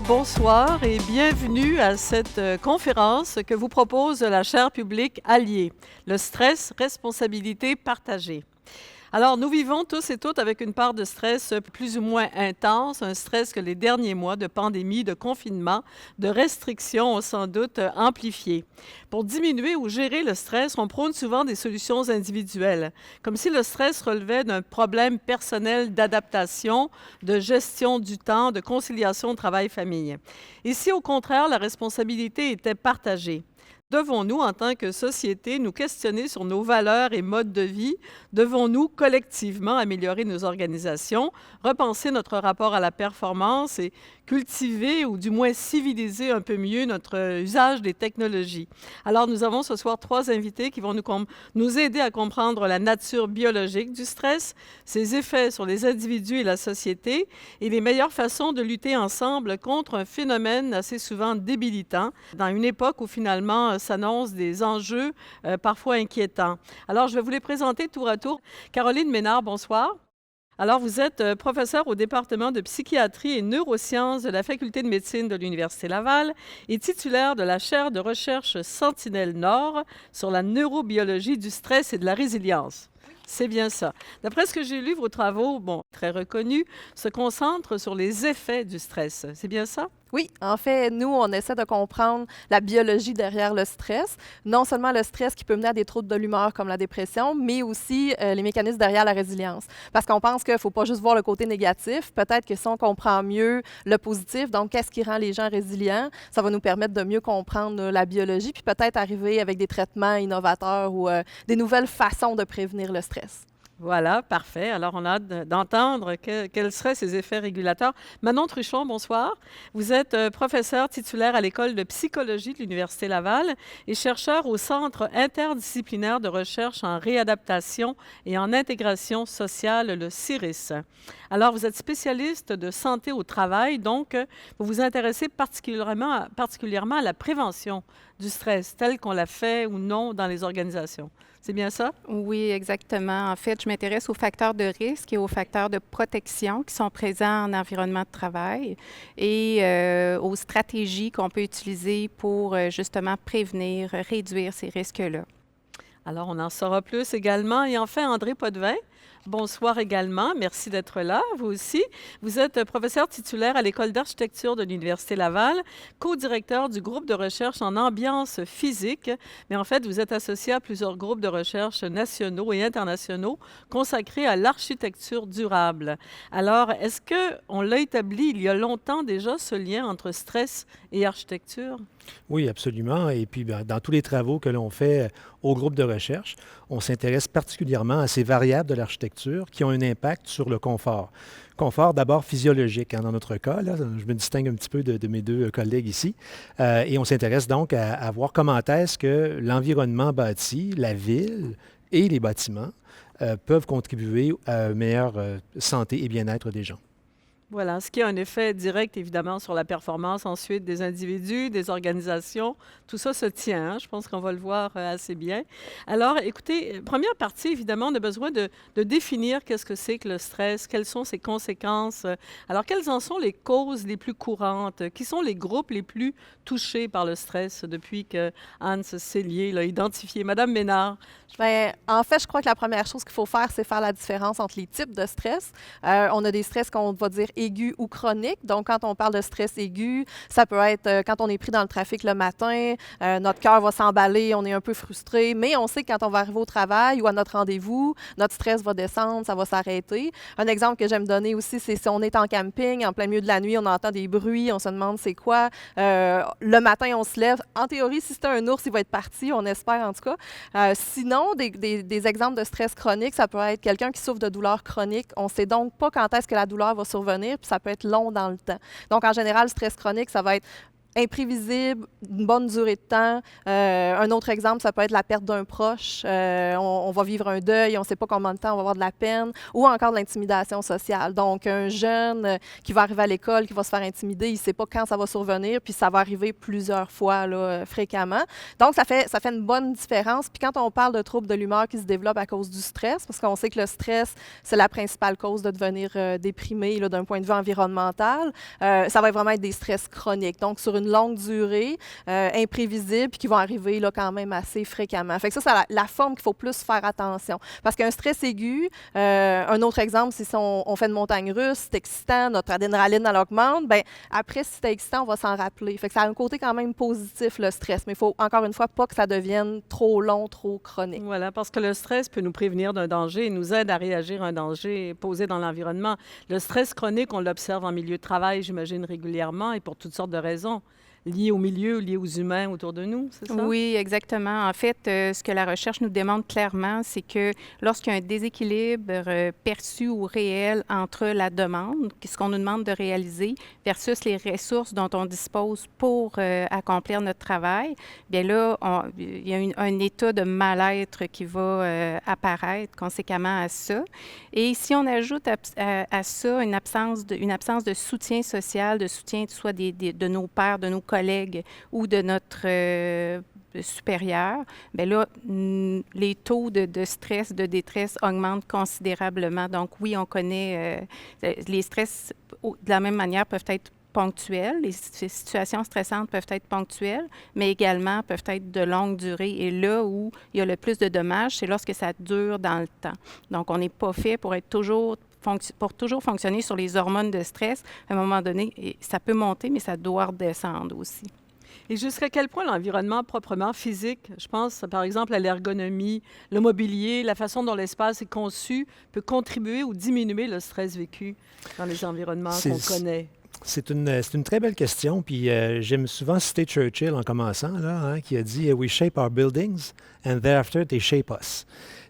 bonsoir et bienvenue à cette conférence que vous propose la chaire publique Allier, le stress, responsabilité partagée. Alors, nous vivons tous et toutes avec une part de stress plus ou moins intense, un stress que les derniers mois de pandémie, de confinement, de restrictions ont sans doute amplifié. Pour diminuer ou gérer le stress, on prône souvent des solutions individuelles, comme si le stress relevait d'un problème personnel d'adaptation, de gestion du temps, de conciliation travail-famille. Ici, au contraire, la responsabilité était partagée. Devons-nous, en tant que société, nous questionner sur nos valeurs et modes de vie? Devons-nous collectivement améliorer nos organisations, repenser notre rapport à la performance et cultiver ou du moins civiliser un peu mieux notre usage des technologies? Alors, nous avons ce soir 3 invités qui vont nous aider à comprendre la nature biologique du stress, ses effets sur les individus et la société et les meilleures façons de lutter ensemble contre un phénomène assez souvent débilitant dans une époque où finalement s'annoncent des enjeux parfois inquiétants. Alors, je vais vous les présenter tour à tour. Caroline Ménard, bonsoir. Alors, vous êtes professeure au département de psychiatrie et neurosciences de la Faculté de médecine de l'Université Laval et titulaire de la chaire de recherche Sentinelle-Nord sur la neurobiologie du stress et de la résilience. C'est bien ça. D'après ce que j'ai lu, vos travaux, très reconnus, se concentrent sur les effets du stress. C'est bien ça? Oui, en fait, nous, on essaie de comprendre la biologie derrière le stress. Non seulement le stress qui peut mener à des troubles de l'humeur comme la dépression, mais aussi les mécanismes derrière la résilience. Parce qu'on pense qu'il ne faut pas juste voir le côté négatif. Peut-être que si on comprend mieux le positif, donc qu'est-ce qui rend les gens résilients, ça va nous permettre de mieux comprendre la biologie, puis peut-être arriver avec des traitements innovateurs ou des nouvelles façons de prévenir le stress. Voilà, parfait. Alors, on a hâte d'entendre quels seraient ces effets régulateurs. Manon Truchon, bonsoir. Vous êtes professeure titulaire à l'École de psychologie de l'Université Laval et chercheur au Centre interdisciplinaire de recherche en réadaptation et en intégration sociale, le CIRIS. Alors, vous êtes spécialiste de santé au travail, donc vous vous intéressez particulièrement à la prévention du stress, tel qu'on l'a fait ou non dans les organisations. C'est bien ça? Oui, exactement. En fait, je m'intéresse aux facteurs de risque et aux facteurs de protection qui sont présents en environnement de travail et aux stratégies qu'on peut utiliser pour justement prévenir, réduire ces risques-là. Alors, on en saura plus également. Et enfin, André Potvin. Bonsoir également. Merci d'être là, vous aussi. Vous êtes professeur titulaire à l'École d'architecture de l'Université Laval, co-directeur du groupe de recherche en ambiance physique. Mais en fait, vous êtes associé à plusieurs groupes de recherche nationaux et internationaux consacrés à l'architecture durable. Alors, est-ce qu'on l'a établi il y a longtemps déjà, ce lien entre stress et architecture? Oui, absolument. Et puis, dans tous les travaux que l'on fait au groupe de recherche, on s'intéresse particulièrement à ces variables de l'architecture qui ont un impact sur le confort. Confort d'abord physiologique, dans notre cas. Là, je me distingue un petit peu de mes 2 collègues ici. Et on s'intéresse donc à voir comment est-ce que l'environnement bâti, la ville et les bâtiments peuvent contribuer à une meilleure santé et bien-être des gens. Voilà, ce qui a un effet direct, évidemment, sur la performance ensuite des individus, des organisations. Tout ça se tient, hein? Je pense qu'on va le voir assez bien. Alors, écoutez, première partie, évidemment, on a besoin de définir qu'est-ce que c'est que le stress, quelles sont ses conséquences. Alors, quelles en sont les causes les plus courantes? Qui sont les groupes les plus touchés par le stress depuis que Hans Sellier l'a identifié? Madame Ménard. Bien, en fait, je crois que la première chose qu'il faut faire, c'est faire la différence entre les types de stress. On a des stress qu'on va dire aigus ou chroniques. Donc, quand on parle de stress aigu, ça peut être quand on est pris dans le trafic le matin, notre cœur va s'emballer, on est un peu frustré, mais on sait que quand on va arriver au travail ou à notre rendez-vous, notre stress va descendre, ça va s'arrêter. Un exemple que j'aime donner aussi, c'est si on est en camping, en plein milieu de la nuit, on entend des bruits, on se demande c'est quoi. Le matin, on se lève. En théorie, si c'est un ours, il va être parti, on espère en tout cas. Sinon, des exemples de stress chronique, ça peut être quelqu'un qui souffre de douleurs chroniques. On ne sait donc pas quand est-ce que la douleur va survenir, puis ça peut être long dans le temps. Donc, en général, le stress chronique, ça va être imprévisible, une bonne durée de temps. Un autre exemple, ça peut être la perte d'un proche. On va vivre un deuil, on ne sait pas combien de temps on va avoir de la peine, ou encore de l'intimidation sociale. Donc, un jeune qui va arriver à l'école, qui va se faire intimider, il ne sait pas quand ça va survenir, puis ça va arriver plusieurs fois, là, fréquemment. Donc, ça fait une bonne différence. Puis quand on parle de troubles de l'humeur qui se développent à cause du stress, parce qu'on sait que le stress, c'est la principale cause de devenir déprimé là, d'un point de vue environnemental, ça va vraiment être des stress chroniques. Donc, sur une longue durée, imprévisibles, puis qui vont arriver là, quand même assez fréquemment. Fait que ça, c'est la forme qu'il faut plus faire attention. Parce qu'un stress aigu, un autre exemple, c'est si on fait une montagne russe, c'est excitant, notre adrénaline, elle augmente, bien, après, si c'est excitant, on va s'en rappeler. Fait que ça a un côté quand même positif, le stress, mais il faut, encore une fois, pas que ça devienne trop long, trop chronique. Voilà, parce que le stress peut nous prévenir d'un danger et nous aide à réagir à un danger posé dans l'environnement. Le stress chronique, on l'observe en milieu de travail, j'imagine, régulièrement et pour toutes sortes de raisons. Liées au milieu, liées aux humains autour de nous, c'est ça? Oui, exactement. En fait, ce que la recherche nous démontre clairement, c'est que lorsqu'il y a un déséquilibre perçu ou réel entre la demande, ce qu'on nous demande de réaliser, versus les ressources dont on dispose pour accomplir notre travail, bien là, il y a un état de mal-être qui va apparaître conséquemment à ça. Et si on ajoute à ça une absence de soutien social, de soutien soit de nos pairs, de nos collègues ou de notre supérieur, bien là, les taux de stress, de détresse augmentent considérablement. Donc oui, on connaît les stress de la même manière peuvent être ponctuelles. Les situations stressantes peuvent être ponctuelles, mais également peuvent être de longue durée. Et là où il y a le plus de dommages, c'est lorsque ça dure dans le temps. Donc, on n'est pas fait pour être toujours fonctionner sur les hormones de stress. À un moment donné, ça peut monter, mais ça doit redescendre aussi. Et jusqu'à quel point l'environnement proprement physique, je pense par exemple à l'ergonomie, le mobilier, la façon dont l'espace est conçu, peut contribuer ou diminuer le stress vécu dans les environnements qu'on connaît? C'est une très belle question, puis j'aime souvent citer Churchill en commençant, là, hein, qui a dit « We shape our buildings and thereafter they shape us ».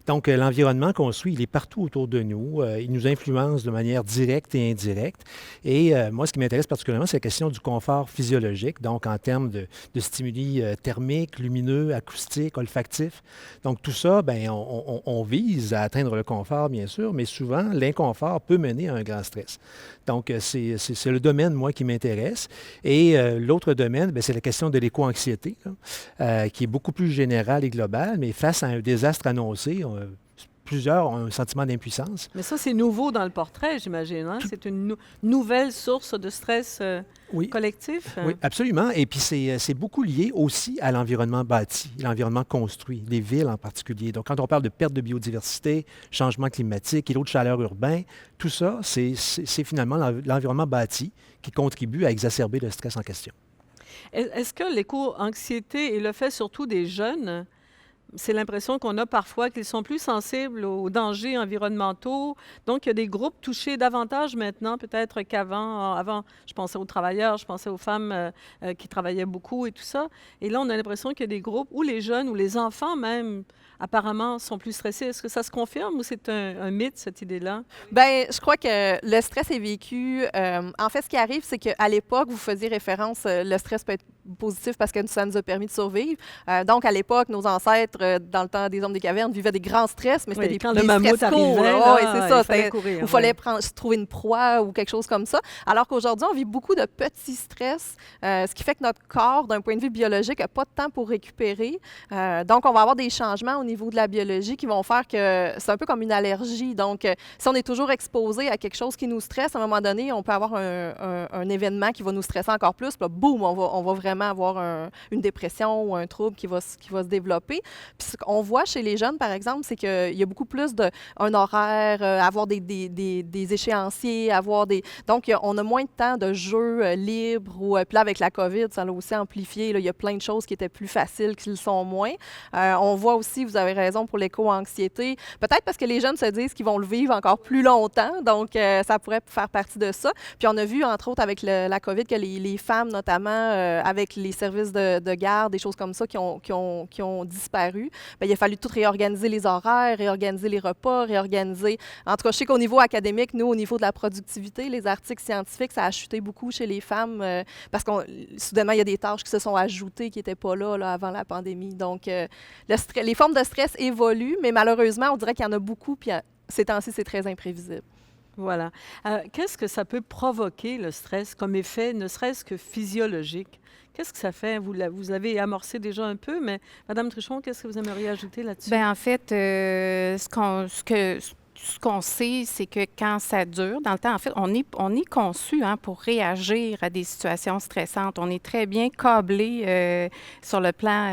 Donc, l'environnement qu'on suit, il est partout autour de nous. Il nous influence de manière directe et indirecte. Et moi, ce qui m'intéresse particulièrement, c'est la question du confort physiologique, donc en termes de stimuli thermiques, lumineux, acoustiques, olfactifs. Donc, tout ça, bien, on vise à atteindre le confort, bien sûr, mais souvent, l'inconfort peut mener à un grand stress. Donc, c'est le domaine, moi, qui m'intéresse. Et l'autre domaine, bien, c'est la question de l'éco-anxiété, là, qui est beaucoup plus générale et globale, mais face à un désastre annoncé, plusieurs ont un sentiment d'impuissance. Mais ça, c'est nouveau dans le portrait, j'imagine. Hein? C'est une nouvelle source de stress collectif. Oui, absolument. Et puis, c'est beaucoup lié aussi à l'environnement bâti, l'environnement construit, les villes en particulier. Donc, quand on parle de perte de biodiversité, changement climatique, îlots de chaleur urbains, tout ça, c'est finalement l'environnement bâti qui contribue à exacerber le stress en question. Est-ce que l'éco-anxiété et le fait surtout des jeunes, c'est l'impression qu'on a parfois qu'ils sont plus sensibles aux dangers environnementaux. Donc, il y a des groupes touchés davantage maintenant, peut-être qu'avant. Avant, je pensais aux travailleurs, je pensais aux femmes qui travaillaient beaucoup et tout ça. Et là, on a l'impression qu'il y a des groupes où les jeunes, ou les enfants même, apparemment, sont plus stressés. Est-ce que ça se confirme ou c'est un mythe, cette idée-là? Bien, je crois que le stress est vécu. En fait, ce qui arrive, c'est qu'à l'époque, vous faisiez référence, le stress peut être positif parce que ça nous a permis de survivre. Donc, à l'époque, nos ancêtres, dans le temps des hommes des cavernes, vivaient des grands stress, mais c'était quand des le mammouth stress courts. arrivait, C'est ça. il fallait courir. Il fallait se trouver une proie ou quelque chose comme ça. Alors qu'aujourd'hui, on vit beaucoup de petits stress, ce qui fait que notre corps, d'un point de vue biologique, n'a pas de temps pour récupérer. Donc, on va avoir des changements au niveau de la biologie qui vont faire que c'est un peu comme une allergie. Donc, si on est toujours exposé à quelque chose qui nous stresse, à un moment donné, on peut avoir un événement qui va nous stresser encore plus. Puis là, boum, on va vraiment avoir une dépression ou un trouble qui va se développer. Puis ce qu'on voit chez les jeunes, par exemple, c'est qu'il y a beaucoup plus d'un horaire, avoir des échéanciers, Donc, on a moins de temps de jeux libres. Puis là, avec la COVID, ça l'a aussi amplifié. Là, il y a plein de choses qui étaient plus faciles qui le sont moins. On voit aussi, vous avez raison pour l'éco-anxiété. Peut-être parce que les jeunes se disent qu'ils vont le vivre encore plus longtemps, donc ça pourrait faire partie de ça. Puis on a vu, entre autres, avec la COVID, que les femmes, notamment, avec les services de garde, des choses comme ça qui ont disparu, bien, il a fallu tout réorganiser les horaires, réorganiser les repas, réorganiser... En tout cas, je sais qu'au niveau académique, nous, au niveau de la productivité, les articles scientifiques, ça a chuté beaucoup chez les femmes parce que soudainement, il y a des tâches qui se sont ajoutées qui n'étaient pas là, avant la pandémie. Donc, les formes de stress évoluent, mais malheureusement, on dirait qu'il y en a beaucoup, puis ces temps-ci, c'est très imprévisible. Voilà. Qu'est-ce que ça peut provoquer, le stress, comme effet, ne serait-ce que physiologique? Qu'est-ce que ça fait? Vous l'avez amorcé déjà un peu, mais Madame Trichon, qu'est-ce que vous aimeriez ajouter là-dessus? Bien, en fait, ce qu'on sait, c'est que quand ça dure, dans le temps, en fait, on est conçu pour réagir à des situations stressantes. On est très bien câblé sur le plan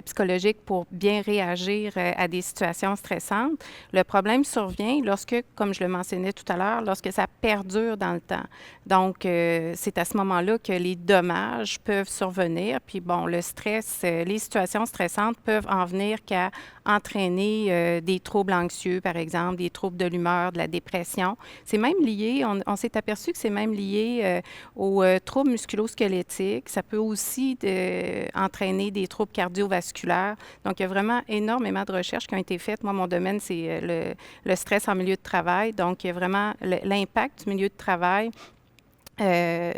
psychologique pour bien réagir à des situations stressantes. Le problème survient lorsque, comme je le mentionnais tout à l'heure, lorsque ça perdure dans le temps. Donc, c'est à ce moment-là que les dommages peuvent survenir. Puis, bon, le stress, les situations stressantes peuvent en venir qu'à entraîner des troubles anxieux, par exemple, des troubles de l'humeur, de la dépression. C'est même lié, on s'est aperçu que c'est même lié aux troubles musculo-squelettiques. Ça peut aussi entraîner des troubles cardiovasculaires. Donc, il y a vraiment énormément de recherches qui ont été faites. Moi, mon domaine, c'est le stress en milieu de travail. Donc, il y a vraiment l'impact du milieu de travail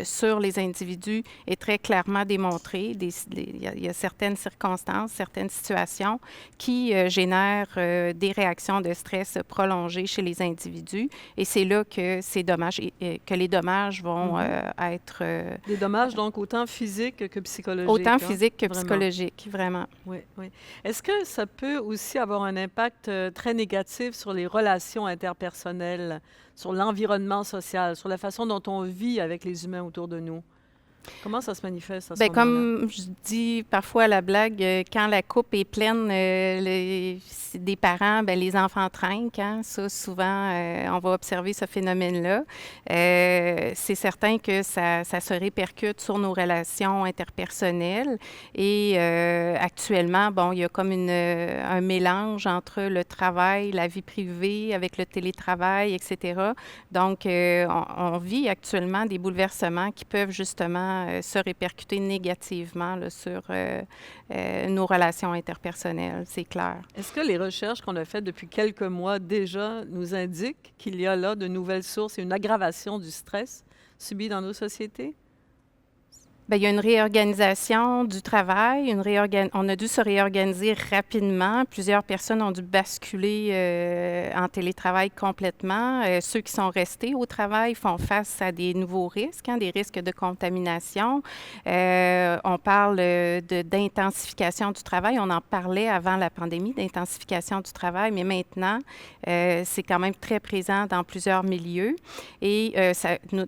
sur les individus est très clairement démontré. Il y a certaines circonstances, certaines situations qui génèrent des réactions de stress prolongées chez les individus. Et c'est là que que les dommages vont être... Des dommages, donc, autant physiques que psychologiques. Autant physiques que vraiment. psychologiques, vraiment. Oui, oui. Est-ce que ça peut aussi avoir un impact très négatif sur les relations interpersonnelles, sur l'environnement social, sur la façon dont on vit avec les humains autour de nous? Comment ça se manifeste à ce moment-là? Comme je dis parfois à la blague, quand la coupe est pleine des parents, les enfants trinquent. Hein? Ça, souvent, on va observer ce phénomène-là. C'est certain que ça se répercute sur nos relations interpersonnelles. Et actuellement, il y a comme un mélange entre le travail, la vie privée, avec le télétravail, etc. Donc, on vit actuellement des bouleversements qui peuvent justement se répercuter négativement là, sur nos relations interpersonnelles, c'est clair. Est-ce que les recherches qu'on a faites depuis quelques mois déjà nous indiquent qu'il y a là de nouvelles sources et une aggravation du stress subi dans nos sociétés? Il y a une réorganisation du travail. On a dû se réorganiser rapidement. Plusieurs personnes ont dû basculer en télétravail complètement. Ceux qui sont restés au travail font face à des nouveaux risques, des risques de contamination. On parle d'intensification du travail. On en parlait avant la pandémie, d'intensification du travail, mais maintenant, c'est quand même très présent dans plusieurs milieux. Et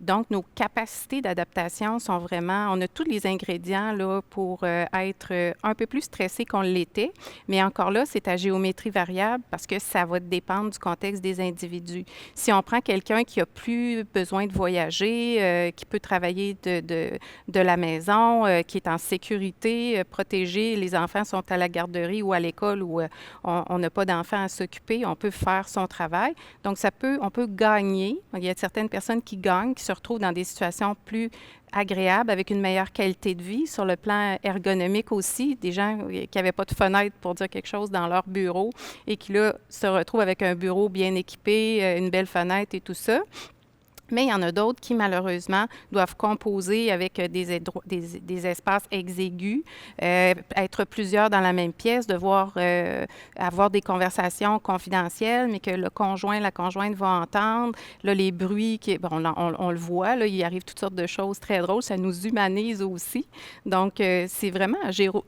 donc, nos capacités d'adaptation sont vraiment... On a tous les ingrédients là, pour être un peu plus stressé qu'on l'était. Mais encore là, c'est à géométrie variable parce que ça va dépendre du contexte des individus. Si on prend quelqu'un qui n'a plus besoin de voyager, qui peut travailler de la maison, qui est en sécurité, protégé, les enfants sont à la garderie ou à l'école où on n'a pas d'enfants à s'occuper, on peut faire son travail. Donc, on peut gagner. Il y a certaines personnes qui gagnent, qui se retrouvent dans des situations plus agréable, avec une meilleure qualité de vie. Sur le plan ergonomique aussi, des gens qui n'avaient pas de fenêtre pour dire quelque chose dans leur bureau et qui, là, se retrouvent avec un bureau bien équipé, une belle fenêtre et tout ça. Mais il y en a d'autres qui, malheureusement, doivent composer avec des espaces exigus, être plusieurs dans la même pièce, devoir avoir des conversations confidentielles, mais que le conjoint, la conjointe va entendre. Là, les bruits, on le voit, là, il arrive toutes sortes de choses très drôles. Ça nous humanise aussi. Donc, c'est vraiment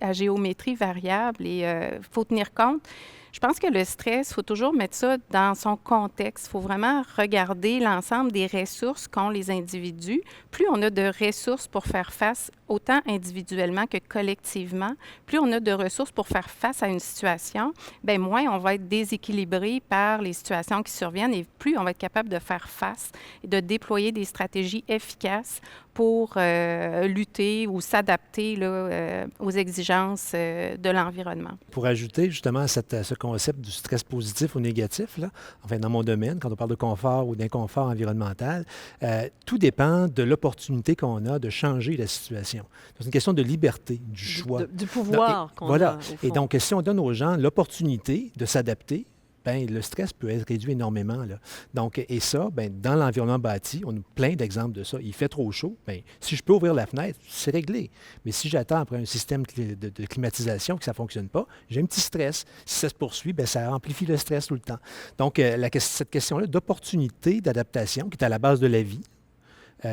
à géométrie variable et il faut tenir compte. Je pense que le stress, il faut toujours mettre ça dans son contexte. Il faut vraiment regarder l'ensemble des ressources qu'ont les individus. Plus on a de ressources pour faire face autant individuellement que collectivement. Plus on a de ressources pour faire face à une situation, bien, moins on va être déséquilibré par les situations qui surviennent et plus on va être capable de faire face et de déployer des stratégies efficaces pour lutter ou s'adapter aux exigences de l'environnement. Pour ajouter justement à ce concept du stress positif ou négatif, là, enfin dans mon domaine, quand on parle de confort ou d'inconfort environnemental, tout dépend de l'opportunité qu'on a de changer la situation. C'est une question de liberté, du choix. Du pouvoir qu'on voilà. a, au fond. Et donc, si on donne aux gens l'opportunité de s'adapter, ben, le stress peut être réduit énormément. Là. Donc, et ça, ben, dans l'environnement bâti, on a plein d'exemples de ça. Il fait trop chaud, ben, si je peux ouvrir la fenêtre, c'est réglé. Mais si j'attends après un système de climatisation que ça ne fonctionne pas, j'ai un petit stress. Si ça se poursuit, ben, ça amplifie le stress tout le temps. Donc, cette question-là d'opportunité d'adaptation qui est à la base de la vie,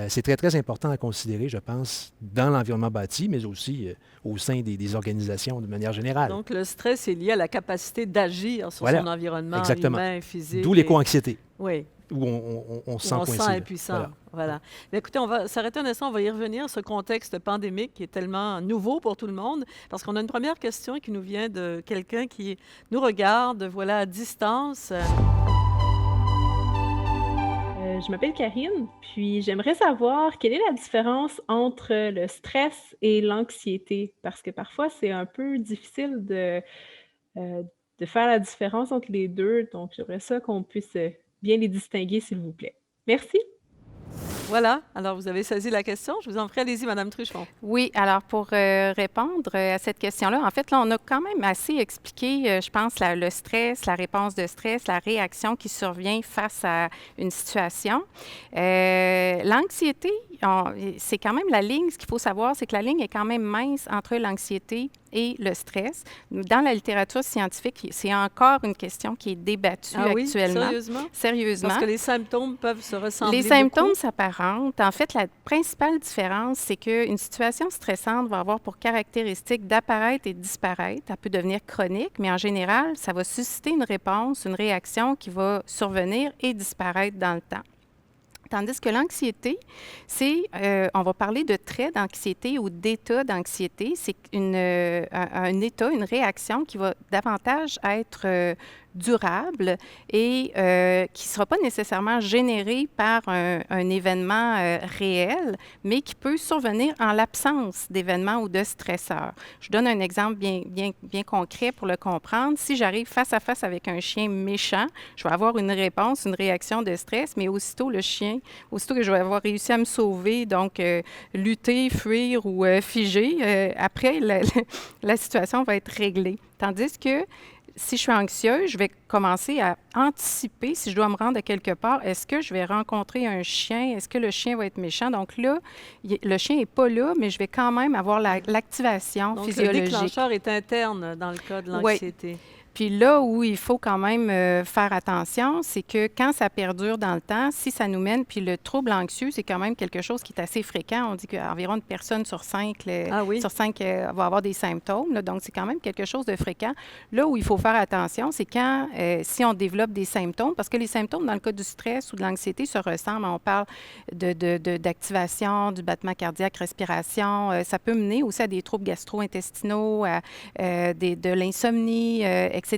c'est très, très important à considérer, je pense, dans l'environnement bâti, mais aussi au sein des organisations de manière générale. Donc, le stress est lié à la capacité d'agir sur son environnement humain, physique. D'où l'éco-anxiété. Oui. Où on se sent coincé. On se sent impuissant. Voilà. Mais écoutez, on va s'arrêter un instant, on va y revenir, ce contexte pandémique qui est tellement nouveau pour tout le monde, parce qu'on a une première question qui nous vient de quelqu'un qui nous regarde, voilà, à distance. Je m'appelle Karine, puis j'aimerais savoir quelle est la différence entre le stress et l'anxiété, parce que parfois c'est un peu difficile de faire la différence entre les deux, donc j'aimerais ça qu'on puisse bien les distinguer, s'il vous plaît. Merci. Voilà, alors vous avez saisi la question. Je vous en prie, allez-y, Madame Truchon. Oui, alors pour répondre à cette question-là, en fait, là, on a quand même assez expliqué, je pense, le stress, la réponse de stress, la réaction qui survient face à une situation. L'anxiété, c'est quand même la ligne, ce qu'il faut savoir, c'est que la ligne est quand même mince entre l'anxiété et le stress. Dans la littérature scientifique, c'est encore une question qui est débattue actuellement. Sérieusement? Sérieusement. Parce que les symptômes peuvent se ressembler Les symptômes beaucoup. s'apparentent. En fait, la principale différence, c'est qu'une situation stressante va avoir pour caractéristique d'apparaître et de disparaître. Elle peut devenir chronique, mais en général, ça va susciter une réponse, une réaction qui va survenir et disparaître dans le temps. Tandis que l'anxiété, c'est, on va parler de traits d'anxiété ou d'état d'anxiété. C'est un état, une réaction qui va davantage être durable et qui ne sera pas nécessairement générée par un événement réel, mais qui peut survenir en l'absence d'événements ou de stresseurs. Je donne un exemple bien concret pour le comprendre. Si j'arrive face à face avec un chien méchant, je vais avoir une réponse, une réaction de stress, mais aussitôt que je vais avoir réussi à me sauver, donc lutter, fuir ou figer, après, la situation va être réglée. Tandis que si je suis anxieuse, je vais commencer à anticiper si je dois me rendre à quelque part. Est-ce que je vais rencontrer un chien? Est-ce que le chien va être méchant? Donc là, le chien n'est pas là, mais je vais quand même avoir l'activation physiologique. Le déclencheur est interne dans le cas de l'anxiété. Oui. Puis là où il faut quand même faire attention, c'est que quand ça perdure dans le temps, si ça nous mène, puis le trouble anxieux, c'est quand même quelque chose qui est assez fréquent. On dit qu'environ une personne sur 5, va avoir des symptômes. Là, donc, c'est quand même quelque chose de fréquent. Là où il faut faire attention, c'est quand, si on développe des symptômes, parce que les symptômes, dans le cas du stress ou de l'anxiété, se ressemblent. On parle d'activation, du battement cardiaque, respiration. Ça peut mener aussi à des troubles gastro-intestinaux, à de l'insomnie, etc.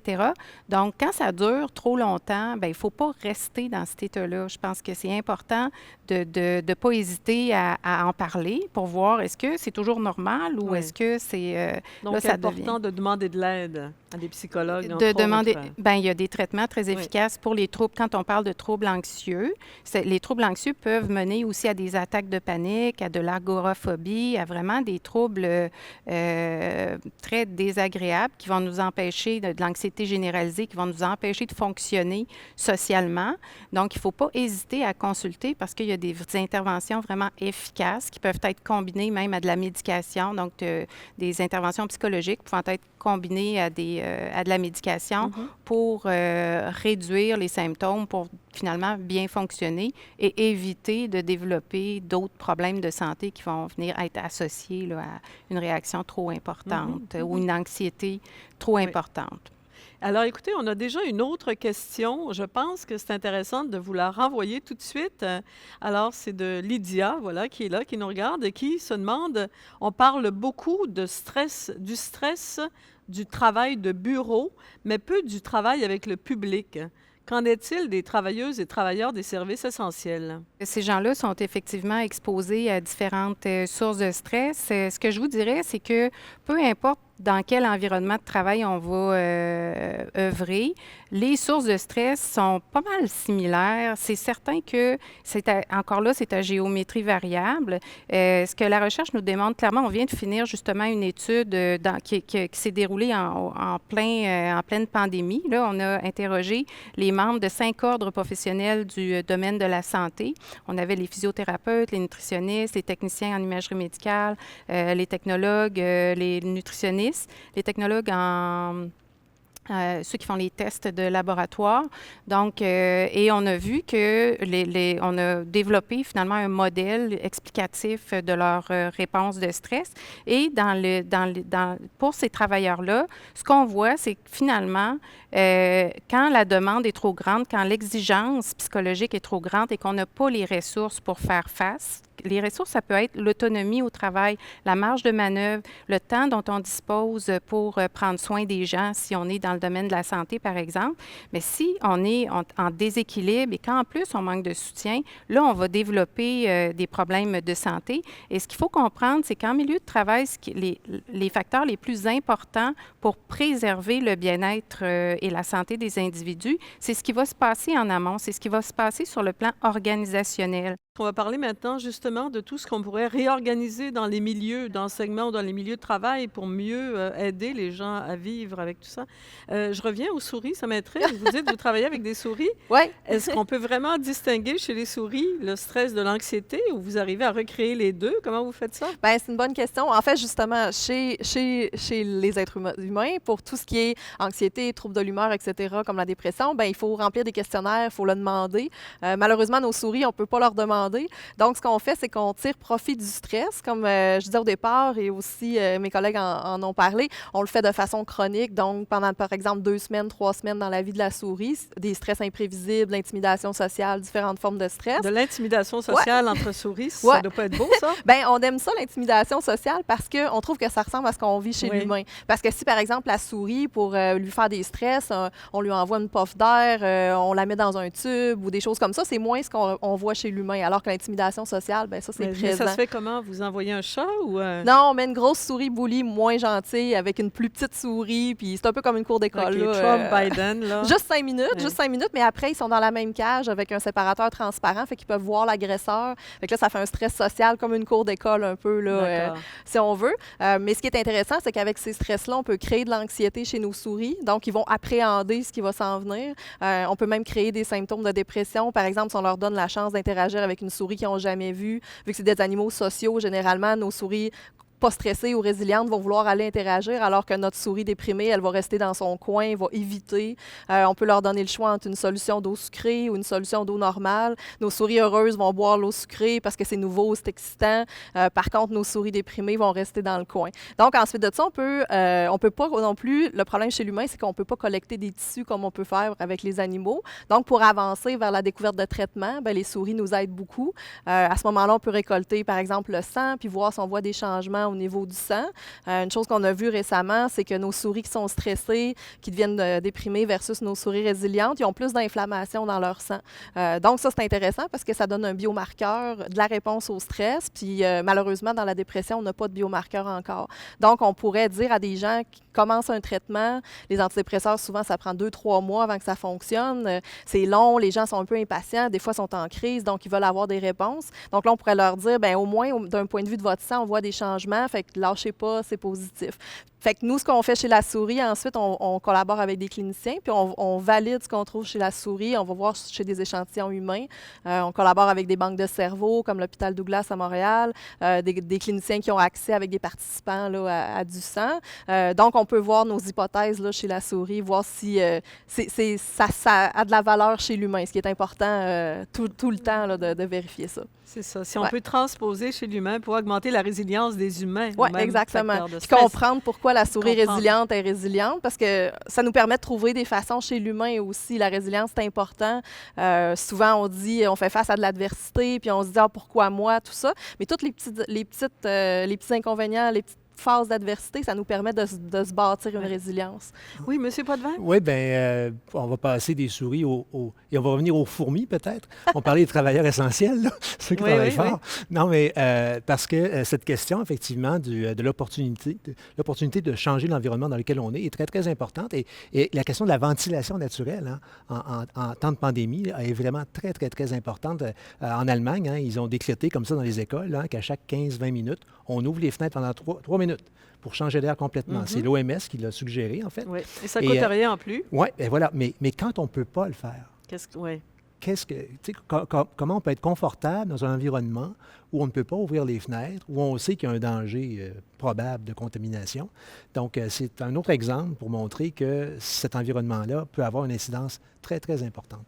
Donc, quand ça dure trop longtemps, bien, il ne faut pas rester dans cet état-là. Je pense que c'est important de ne pas hésiter à en parler pour voir est-ce que c'est toujours normal ou est-ce que c'est... Donc, c'est important de demander de l'aide à des psychologues. Bien, il y a des traitements très efficaces pour les troubles. Quand on parle de troubles anxieux, les troubles anxieux peuvent mener aussi à des attaques de panique, à de l'agoraphobie, à vraiment des troubles très désagréables qui vont nous empêcher de l'anxiété généralisée, qui vont nous empêcher de fonctionner socialement. Donc, il ne faut pas hésiter à consulter parce qu'il y a des interventions vraiment efficaces qui peuvent être combinées même à de la médication, donc des interventions psychologiques pouvant être combinées à de la médication pour réduire les symptômes, pour finalement bien fonctionner et éviter de développer d'autres problèmes de santé qui vont venir être associés là, à une réaction trop importante ou une anxiété trop importante. Alors, écoutez, on a déjà une autre question. Je pense que c'est intéressant de vous la renvoyer tout de suite. Alors, c'est de Lydia, voilà, qui est là, qui nous regarde et qui se demande, on parle beaucoup de stress, du travail de bureau, mais peu du travail avec le public. Qu'en est-il des travailleuses et travailleurs des services essentiels? Ces gens-là sont effectivement exposés à différentes sources de stress. Ce que je vous dirais, c'est que peu importe dans quel environnement de travail on va œuvrer, les sources de stress sont pas mal similaires. C'est certain que, encore là, c'est à géométrie variable. Ce que la recherche nous démontre clairement, on vient de finir justement une étude qui s'est déroulée en pleine pandémie. Là, on a interrogé les membres de 5 ordres professionnels du domaine de la santé. On avait les physiothérapeutes, les nutritionnistes, les techniciens en imagerie médicale, les technologues, les nutritionnistes, les technologues ceux qui font les tests de laboratoire. Donc, et on a vu que on a développé finalement un modèle explicatif de leur réponse de stress. Et pour ces travailleurs-là, ce qu'on voit, c'est que finalement, quand la demande est trop grande, quand l'exigence psychologique est trop grande et qu'on n'a pas les ressources pour faire face, les ressources, ça peut être l'autonomie au travail, la marge de manœuvre, le temps dont on dispose pour prendre soin des gens, si on est dans le domaine de la santé, par exemple. Mais si on est en déséquilibre et qu'en plus, on manque de soutien, là, on va développer des problèmes de santé. Et ce qu'il faut comprendre, c'est qu'en milieu de travail, les facteurs les plus importants pour préserver le bien-être et la santé des individus, c'est ce qui va se passer en amont, c'est ce qui va se passer sur le plan organisationnel. On va parler maintenant justement de tout ce qu'on pourrait réorganiser dans les milieux d'enseignement ou dans les milieux de travail pour mieux aider les gens à vivre avec tout ça. Je reviens aux souris, ça m'intéresse. Vous dites que vous travaillez avec des souris. Oui. Est-ce qu'on peut vraiment distinguer chez les souris le stress de l'anxiété ou vous arrivez à recréer les deux? Comment vous faites ça? Bien, c'est une bonne question. En fait, justement, chez les êtres humains, pour tout ce qui est anxiété, troubles de l'humeur, etc., comme la dépression, bien, il faut remplir des questionnaires, il faut le demander. Malheureusement, nos souris, on ne peut pas leur demander. Donc, ce qu'on fait, c'est qu'on tire profit du stress, comme je disais au départ, et aussi mes collègues en ont parlé. On le fait de façon chronique, donc pendant, par exemple, 2 semaines, 3 semaines dans la vie de la souris, des stress imprévisibles, l'intimidation sociale, différentes formes de stress. De l'intimidation sociale entre souris, ça Ouais. doit pas être beau, ça? Bien, on aime ça, l'intimidation sociale, parce qu'on trouve que ça ressemble à ce qu'on vit chez Oui. l'humain. Parce que si, par exemple, la souris, pour lui faire des stress, on lui envoie une puff d'air, on la met dans un tube ou des choses comme ça, c'est moins ce qu'on voit chez l'humain. Alors que l'intimidation sociale, bien, ça, c'est Mais présent. ça se fait comment? Vous envoyez un chat ou... Non, on met une grosse souris bully moins gentille avec une plus petite souris, puis c'est un peu comme une cour d'école. OK, là, Trump, Biden, là. Juste 5 minutes, Ouais. juste 5 minutes, mais après, ils sont dans la même cage avec un séparateur transparent, fait qu'ils peuvent voir l'agresseur. Fait que là, ça fait un stress social comme une cour d'école un peu, là, D'accord. si on veut. Mais ce qui est intéressant, c'est qu'avec ces stress-là, on peut créer de l'anxiété chez nos souris. Donc, ils vont appréhender ce qui va s'en venir. On peut même créer des symptômes de dépression. Par exemple, si on leur donne la chance d'interagir avec une souris qu'ils n'ont jamais vue, vu que c'est des animaux sociaux, généralement, nos souris pas stressées ou résilientes vont vouloir aller interagir, alors que notre souris déprimée, elle va rester dans son coin, va éviter. On peut leur donner le choix entre une solution d'eau sucrée ou une solution d'eau normale. Nos souris heureuses vont boire l'eau sucrée parce que c'est nouveau, c'est excitant. Par contre, nos souris déprimées vont rester dans le coin. Donc, ensuite de ça, on peut pas non plus, le problème chez l'humain, c'est qu'on ne peut pas collecter des tissus comme on peut faire avec les animaux. Donc, pour avancer vers la découverte de traitements, bien, les souris nous aident beaucoup. À ce moment-là, on peut récolter, par exemple, le sang, puis voir si on voit des changements au niveau du sang. Une chose qu'on a vue récemment, c'est que nos souris qui sont stressées, qui deviennent déprimées versus nos souris résilientes, ils ont plus d'inflammation dans leur sang. Donc ça, c'est intéressant parce que ça donne un biomarqueur de la réponse au stress. Puis malheureusement, dans la dépression, on n'a pas de biomarqueur encore. Donc, on pourrait dire à des gens qui commencent un traitement, les antidépresseurs, souvent, ça prend 2-3 mois avant que ça fonctionne. C'est long, les gens sont un peu impatients, des fois, sont en crise, donc ils veulent avoir des réponses. Donc là, on pourrait leur dire, bien, au moins, d'un point de vue de votre sang, on voit des changements. Fait que lâchez pas, c'est positif. Fait que nous, ce qu'on fait chez la souris, ensuite, on collabore avec des cliniciens, puis on valide ce qu'on trouve chez la souris. On va voir chez des échantillons humains. On collabore avec des banques de cerveau, comme l'hôpital Douglas à Montréal, des cliniciens qui ont accès avec des participants là, à du sang. Donc, on peut voir nos hypothèses là, chez la souris, voir si ça a de la valeur chez l'humain, ce qui est important tout le temps là, de vérifier ça. C'est ça. Si on peut transposer chez l'humain pour augmenter la résilience des humains. Oui, exactement. Puis comprendre pourquoi pourquoi la souris Comprendre. résiliente est résiliente, parce que ça nous permet de trouver des façons chez l'humain aussi. La résilience, c'est important. Souvent, on dit, on fait face à de l'adversité, puis on se dit, ah, pourquoi moi, tout ça. Mais tous les petits inconvénients, les petites phases d'adversité, ça nous permet de se bâtir une Ouais. résilience. Oui, Monsieur Potvin? Oui, bien, on va passer des souris et on va revenir aux fourmis, peut-être. On parlait des travailleurs essentiels, là, ceux qui Oui, travaillent oui, fort. Non, mais parce que cette question, effectivement, de l'opportunité de changer l'environnement dans lequel on est très, très importante. Et la question de la ventilation naturelle, hein, en temps de pandémie, là, est vraiment très, très, très importante. En Allemagne, hein, ils ont décrété comme ça dans les écoles, hein, qu'à chaque 15-20 minutes, on ouvre les fenêtres pendant 3 minutes pour changer d'air complètement. Mhm. C'est l'OMS qui l'a suggéré, en fait. Oui. Et ça Et, coûte rien en plus. Oui, et voilà. Mais quand on ne peut pas le faire, Oui. tu sais, comment on peut être confortable dans un environnement où on ne peut pas ouvrir les fenêtres, où on sait qu'il y a un danger probable de contamination. Donc, c'est un autre exemple pour montrer que cet environnement-là peut avoir une incidence très, très importante.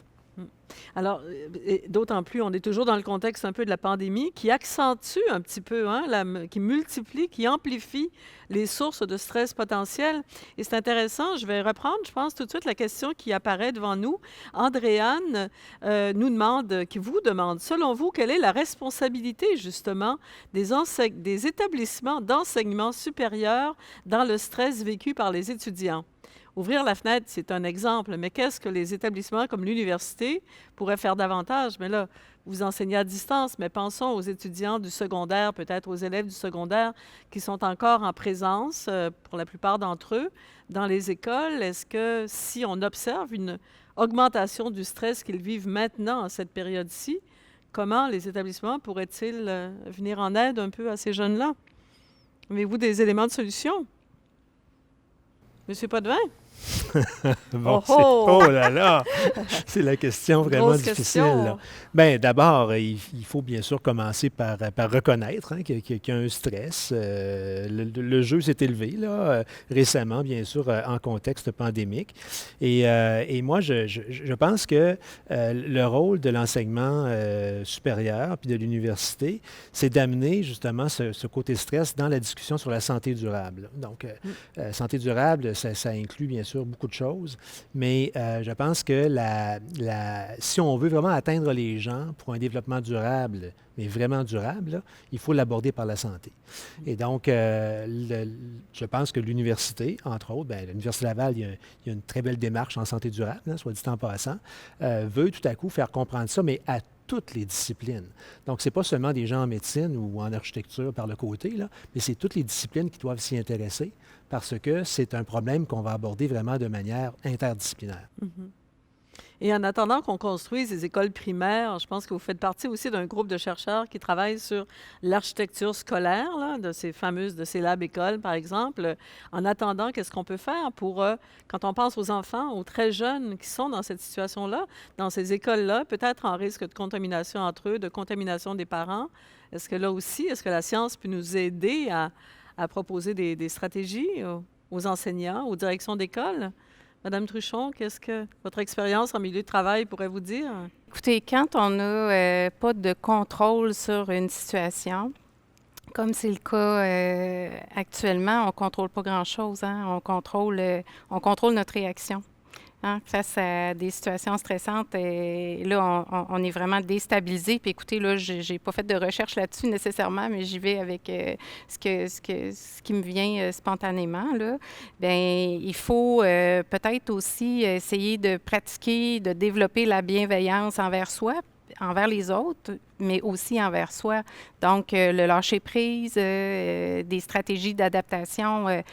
Alors, et d'autant plus, on est toujours dans le contexte un peu de la pandémie qui accentue un petit peu, hein, qui multiplie, qui amplifie les sources de stress potentiel. Et c'est intéressant, je vais reprendre, je pense, tout de suite la question qui apparaît devant nous. Andréane qui vous demande, selon vous, quelle est la responsabilité, justement, des établissements d'enseignement supérieur dans le stress vécu par les étudiants? Ouvrir la fenêtre, c'est un exemple, mais qu'est-ce que les établissements comme l'université pourraient faire davantage? Mais là, vous enseignez à distance, mais pensons aux étudiants du secondaire, peut-être aux élèves du secondaire qui sont encore en présence, pour la plupart d'entre eux, dans les écoles. Est-ce que si on observe une augmentation du stress qu'ils vivent maintenant, en cette période-ci, comment les établissements pourraient-ils venir en aide un peu à ces jeunes-là? Avez-vous des éléments de solution? Monsieur Potvin? Bon, Oh, oh! oh là là! C'est la question vraiment Grosse difficile. question. Là. Bien, d'abord, il faut bien sûr commencer par reconnaître, hein, qu'il y a un stress. Le jeu s'est élevé là, récemment, bien sûr, en contexte pandémique. Et moi, je pense que le rôle de l'enseignement supérieur puis de l'université, c'est d'amener justement ce côté stress dans la discussion sur la santé durable. Donc, santé durable, ça inclut bien sûr beaucoup de choses, mais je pense que si on veut vraiment atteindre les gens pour un développement durable, mais vraiment durable, là, il faut l'aborder par la santé. Et donc, je pense que l'université, entre autres, bien, l'Université Laval, il y a une très belle démarche en santé durable, hein, soit dit en passant, veut tout à coup faire comprendre ça, mais à toutes les disciplines. Donc, ce n'est pas seulement des gens en médecine ou en architecture par le côté, là, mais c'est toutes les disciplines qui doivent s'y intéresser parce que c'est un problème qu'on va aborder vraiment de manière interdisciplinaire. Mhm. Et en attendant qu'on construise les écoles primaires, je pense que vous faites partie aussi d'un groupe de chercheurs qui travaillent sur l'architecture scolaire, là, de ces lab-écoles, par exemple. En attendant, qu'est-ce qu'on peut faire pour, quand on pense aux enfants, aux très jeunes qui sont dans cette situation-là, dans ces écoles-là, peut-être en risque de contamination entre eux, de contamination des parents? Est-ce que là aussi, est-ce que la science peut nous aider à proposer des stratégies aux enseignants, aux directions d'école? Madame Truchon, qu'est-ce que votre expérience en milieu de travail pourrait vous dire? Écoutez, quand on n'a pas de contrôle sur une situation, comme c'est le cas actuellement, on ne contrôle pas grand-chose. Hein? On contrôle notre réaction. Hein, face à des situations stressantes, et là, on est vraiment déstabilisé. Puis écoutez, là, j'ai pas fait de recherche là-dessus nécessairement, mais j'y vais avec ce qui me vient spontanément. Là. Bien, il faut peut-être aussi essayer de pratiquer, de développer la bienveillance envers soi, envers les autres, mais aussi envers soi. Donc, le lâcher-prise, des stratégies d'adaptation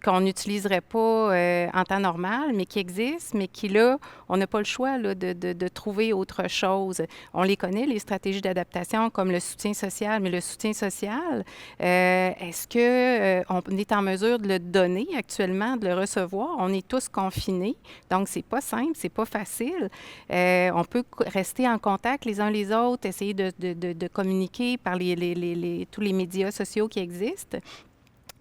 qu'on n'utiliserait pas en temps normal, mais qui existent, mais qui, là, on n'a pas le choix là, de trouver autre chose. On les connaît, les stratégies d'adaptation, comme le soutien social, mais le soutien social, est-ce qu'on est en mesure de le donner actuellement, de le recevoir? On est tous confinés, donc c'est pas simple, c'est pas facile. On peut rester en contact les uns les autres, essayer de communiquer par tous les médias sociaux qui existent.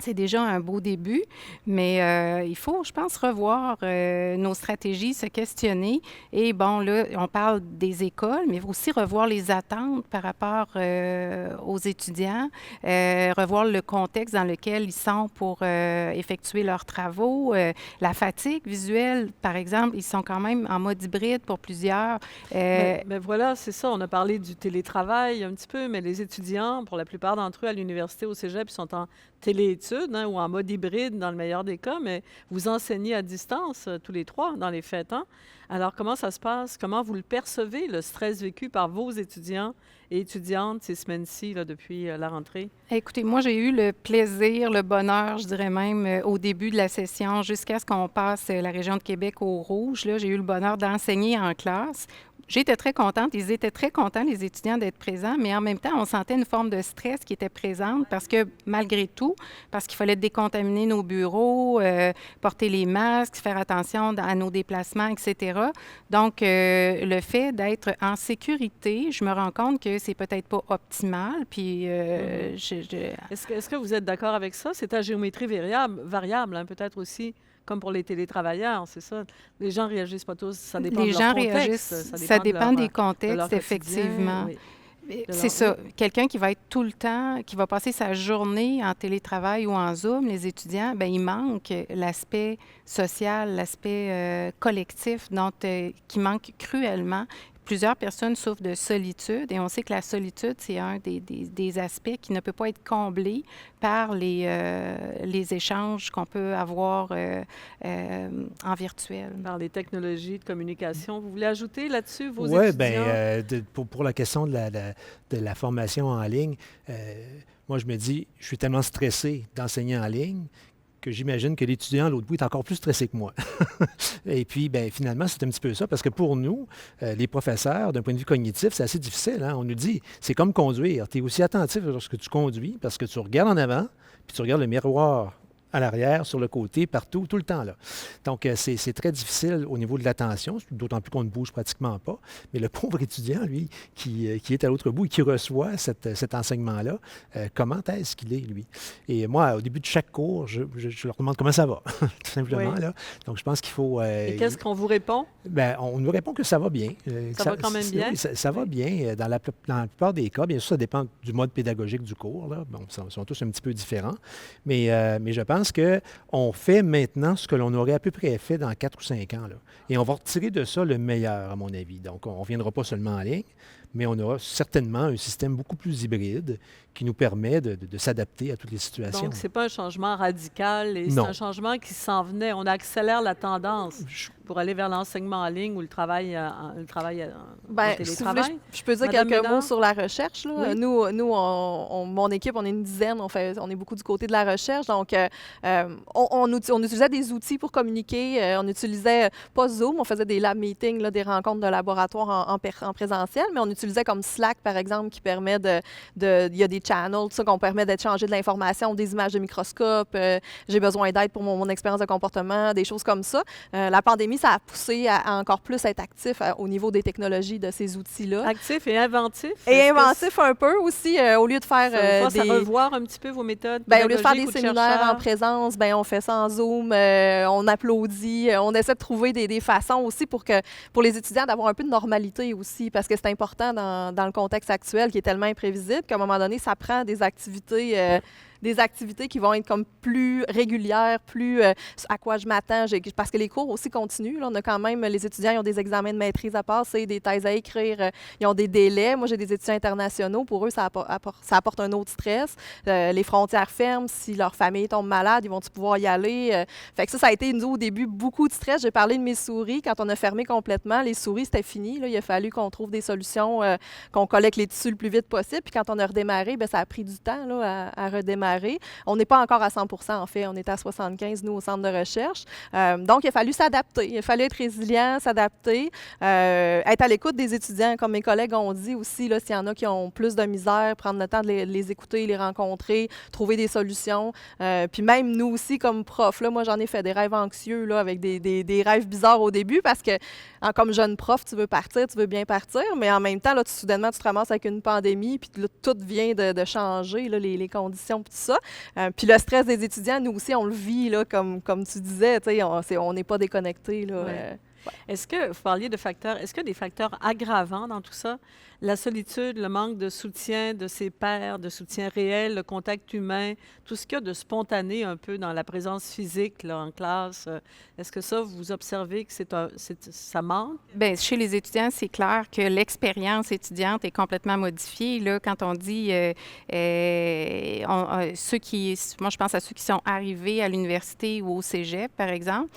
C'est déjà un beau début, mais il faut, je pense, revoir nos stratégies, se questionner. Et bon, là, on parle des écoles, mais il faut aussi revoir les attentes par rapport aux étudiants, revoir le contexte dans lequel ils sont pour effectuer leurs travaux. La fatigue visuelle, par exemple, ils sont quand même en mode hybride pour plusieurs. Mais voilà, c'est ça. On a parlé du télétravail un petit peu, mais les étudiants, pour la plupart d'entre eux à l'université, au cégep, ils sont en téléétudes ou en mode hybride dans le meilleur des cas, mais vous enseignez à distance tous les trois dans les faits. Hein? Alors, comment ça se passe? Comment vous le percevez, le stress vécu par vos étudiants et étudiantes ces semaines-ci là, depuis la rentrée? Écoutez, moi, j'ai eu le plaisir, le bonheur, je dirais même, au début de la session, jusqu'à ce qu'on passe la région de Québec au rouge. Là, j'ai eu le bonheur d'enseigner en classe. J'étais très contente. Ils étaient très contents, les étudiants, d'être présents, mais en même temps, on sentait une forme de stress qui était présente parce que, malgré tout, parce qu'il fallait décontaminer nos bureaux, porter les masques, faire attention à nos déplacements, etc. Donc, le fait d'être en sécurité, je me rends compte que c'est peut-être pas optimal. Puis, Est-ce que vous êtes d'accord avec ça? C'est à géométrie variable hein, peut-être aussi. Comme pour les télétravailleurs, c'est ça. Les gens réagissent pas tous, ça dépend les de leur gens contexte. réagissent, ça dépend des de contextes, leur quotidien, effectivement. oui. C'est ça. Quelqu'un qui va être tout le temps, qui va passer sa journée en télétravail ou en Zoom, les étudiants, bien, il manque l'aspect social, l'aspect collectif, qui manque cruellement. Plusieurs personnes souffrent de solitude et on sait que la solitude, c'est un des aspects qui ne peut pas être comblé par les échanges qu'on peut avoir en virtuel. Par les technologies de communication. Vous voulez ajouter là-dessus vos Oui, étudiants? bien, pour la question de la formation en ligne, moi, je me dis, je suis tellement stressé d'enseigner en ligne que j'imagine que l'étudiant à l'autre bout est encore plus stressé que moi. Et puis, bien, finalement, c'est un petit peu ça, parce que pour nous, les professeurs, d'un point de vue cognitif, c'est assez difficile. Hein? On nous dit, c'est comme conduire. Tu es aussi attentif lorsque tu conduis, parce que tu regardes en avant, puis tu regardes le miroir à l'arrière, sur le côté, partout, tout le temps là. Donc, c'est très difficile au niveau de l'attention, d'autant plus qu'on ne bouge pratiquement pas. Mais le pauvre étudiant, lui, qui est à l'autre bout et qui reçoit cet enseignement-là, comment est-ce qu'il est, lui? Et moi, au début de chaque cours, je leur demande comment ça va, tout simplement. Oui. Là. Donc, je pense qu'il faut... Et qu'est-ce qu'on vous répond? Bien, on nous répond que ça va bien. Ça va quand même bien? Oui, ça va bien. Dans la plupart des cas, bien sûr, ça dépend du mode pédagogique du cours. Là. Bon, ils sont tous un petit peu différents. Mais je pense qu'on fait maintenant ce que l'on aurait à peu près fait dans 4 ou 5 ans. Là. Et on va retirer de ça le meilleur, à mon avis. Donc, on ne reviendra pas seulement en ligne, mais on aura certainement un système beaucoup plus hybride qui nous permet de s'adapter à toutes les situations. Donc, ce n'est pas un changement radical, c'est un changement qui s'en venait. On accélère la tendance pour aller vers l'enseignement en ligne ou le travail en télétravail. Si vous voulez, je peux dire quelques mots sur la recherche. Là. Oui. Nous mon équipe, on est une dizaine, on est beaucoup du côté de la recherche. Donc, on utilisait des outils pour communiquer. On utilisait pas Zoom, on faisait des lab meetings, là, des rencontres de laboratoire en présentiel, mais on utilisait comme Slack, par exemple, qui permet il y a des channels, tout ça, qu'on permet d'échanger de l'information, des images de microscope. J'ai besoin d'aide pour mon expérience de comportement, des choses comme ça. La pandémie, ça a poussé à encore plus être actif au niveau des technologies de ces outils-là. Actif et inventif. Et inventif un peu aussi, au lieu de faire ça revoir un petit peu vos méthodes au lieu de faire des pédagogiques ou de séminaires chercheurs. en présence, on fait ça en Zoom, on applaudit, on essaie de trouver des façons aussi pour les étudiants d'avoir un peu de normalité aussi, parce que c'est important dans le contexte actuel qui est tellement imprévisible qu'à un moment donné, ça prend des activités qui vont être comme plus régulières, plus à quoi je m'attends. Parce que les cours aussi continuent. Là, on a quand même, les étudiants, ils ont des examens de maîtrise à passer, des thèses à écrire, ils ont des délais. Moi, j'ai des étudiants internationaux. Pour eux, ça apporte un autre stress. Les frontières ferment. Si leur famille tombe malade, ils vont-ils pouvoir y aller? Fait que ça a été, nous, au début, beaucoup de stress. J'ai parlé de mes souris. Quand on a fermé complètement, les souris, c'était fini. Là. Il a fallu qu'on trouve des solutions, qu'on collecte les tissus le plus vite possible. Puis quand on a redémarré, ça a pris du temps là, à redémarrer. On n'est pas encore à 100 % en fait. On est à 75 nous, au centre de recherche. Donc, il a fallu s'adapter. Il a fallu être résilient, s'adapter, être à l'écoute des étudiants, comme mes collègues ont dit aussi, là, s'il y en a qui ont plus de misère, prendre le temps de les écouter, les rencontrer, trouver des solutions. Puis même nous aussi, comme profs, là, moi, j'en ai fait des rêves anxieux là, avec des rêves bizarres au début parce que, comme jeune prof, tu veux partir, tu veux bien partir, mais en même temps, là, soudainement, tu te ramasses avec une pandémie, puis là, tout vient de changer, là, les conditions, puis tout ça. Puis le stress des étudiants, nous aussi, on le vit, là, comme tu disais, tu sais, on n'est pas déconnecté, là. Ouais. Est-ce que, vous parliez de facteurs, est-ce qu'il y a des facteurs aggravants dans tout ça? La solitude, le manque de soutien de ses pairs, de soutien réel, le contact humain, tout ce qu'il y a de spontané un peu dans la présence physique là, en classe, est-ce que ça, vous observez que ça manque? Bien, chez les étudiants, c'est clair que l'expérience étudiante est complètement modifiée. Là, quand on dit moi, je pense à ceux qui sont arrivés à l'université ou au cégep, par exemple.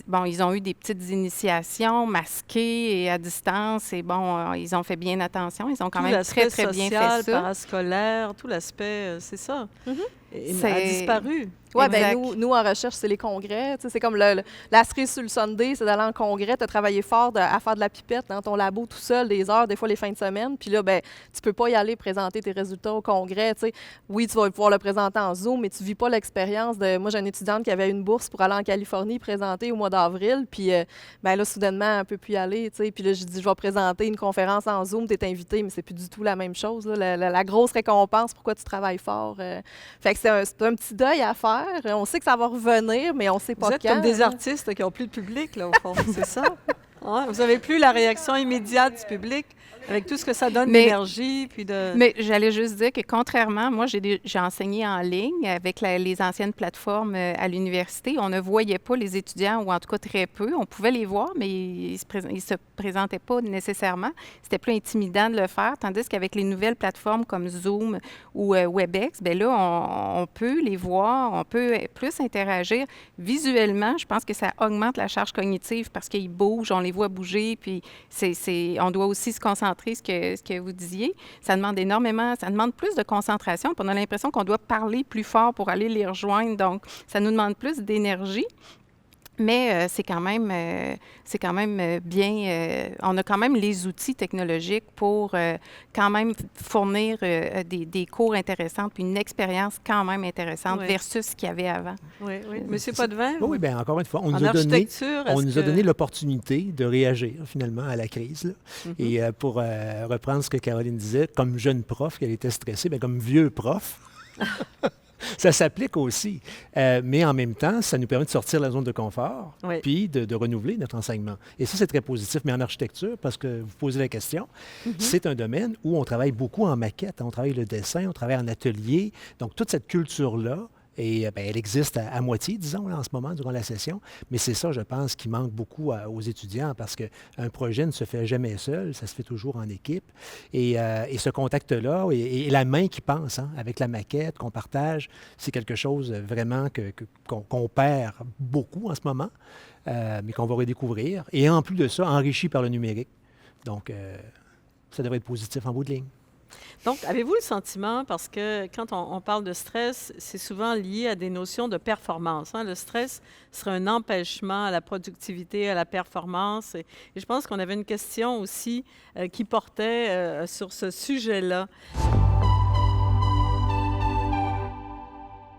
Bon, ils ont eu des petites initiations masquées et à distance et bon, ils ont fait bien attention. Ils ont quand même très, très bien fait ça. Parascolaire, tout l'aspect, c'est ça. Mm-hmm. A disparu. Oui, bien, nous, en recherche, c'est les congrès. Tu sais, c'est comme la cerise sur le Sunday, c'est d'aller en congrès, tu as travaillé fort à faire de la pipette dans ton labo tout seul, des heures, des fois les fins de semaine. Puis là, ben, tu peux pas y aller présenter tes résultats au congrès. Tu sais. Oui, tu vas pouvoir le présenter en Zoom, mais tu vis pas l'expérience de. Moi, j'ai une étudiante qui avait une bourse pour aller en Californie présenter au mois d'avril. Puis ben là, soudainement, elle peut plus y aller. Tu sais. Puis là, je dis, je vais présenter une conférence en Zoom, tu es invité, mais c'est plus du tout la même chose. Là. La grosse récompense, pourquoi tu travailles fort. Fait que c'est un petit deuil à faire. On sait que ça va revenir, mais on ne sait pas quand. Vous êtes comme des artistes qui n'ont plus de public, là, au fond, c'est ça? Ouais, vous n'avez plus la réaction immédiate du public avec tout ce que ça donne d'énergie. Puis de... Mais j'allais juste dire que contrairement, moi, j'ai enseigné en ligne avec les anciennes plateformes à l'université. On ne voyait pas les étudiants, ou en tout cas très peu. On pouvait les voir, mais ils ne se présentaient pas nécessairement. C'était plus intimidant de le faire, tandis qu'avec les nouvelles plateformes comme Zoom ou WebEx, bien là, on peut les voir, on peut plus interagir. Visuellement, je pense que ça augmente la charge cognitive parce qu'ils bougent, on les voit bouger, puis on doit aussi se concentrer, ce que vous disiez. Ça demande énormément, ça demande plus de concentration, puis on a l'impression qu'on doit parler plus fort pour aller les rejoindre, donc ça nous demande plus d'énergie. Mais c'est quand même bien. On a quand même les outils technologiques pour quand même fournir des cours intéressants puis une expérience quand même intéressante versus ce qu'il y avait avant. Oui, oui. Monsieur Potvin? Oui, bien, encore une fois, on nous a donné l'opportunité de réagir finalement à la crise. Là. Et pour reprendre ce que Caroline disait, comme jeune prof, qu'elle était stressée, bien, comme vieux prof. Ça s'applique aussi. Mais en même temps, ça nous permet de sortir de la zone de confort puis de renouveler notre enseignement. Et ça, c'est très positif. Mais en architecture, parce que vous posez la question, c'est un domaine où on travaille beaucoup en maquette. On travaille le dessin, on travaille en atelier. Donc, toute cette culture-là, et elle existe à moitié, disons, là, en ce moment, durant la session. Mais c'est ça, je pense, qui manque beaucoup aux étudiants parce qu'un projet ne se fait jamais seul, ça se fait toujours en équipe. Et ce contact-là, et la main qui pense, hein, avec la maquette qu'on partage, c'est quelque chose vraiment qu'on perd beaucoup en ce moment, mais qu'on va redécouvrir. Et en plus de ça, enrichi par le numérique. Donc, ça devrait être positif en bout de ligne. Donc, avez-vous le sentiment, parce que quand on parle de stress, c'est souvent lié à des notions de performance. Hein? Le stress serait un empêchement à la productivité, à la performance. Et je pense qu'on avait une question aussi qui portait sur ce sujet-là.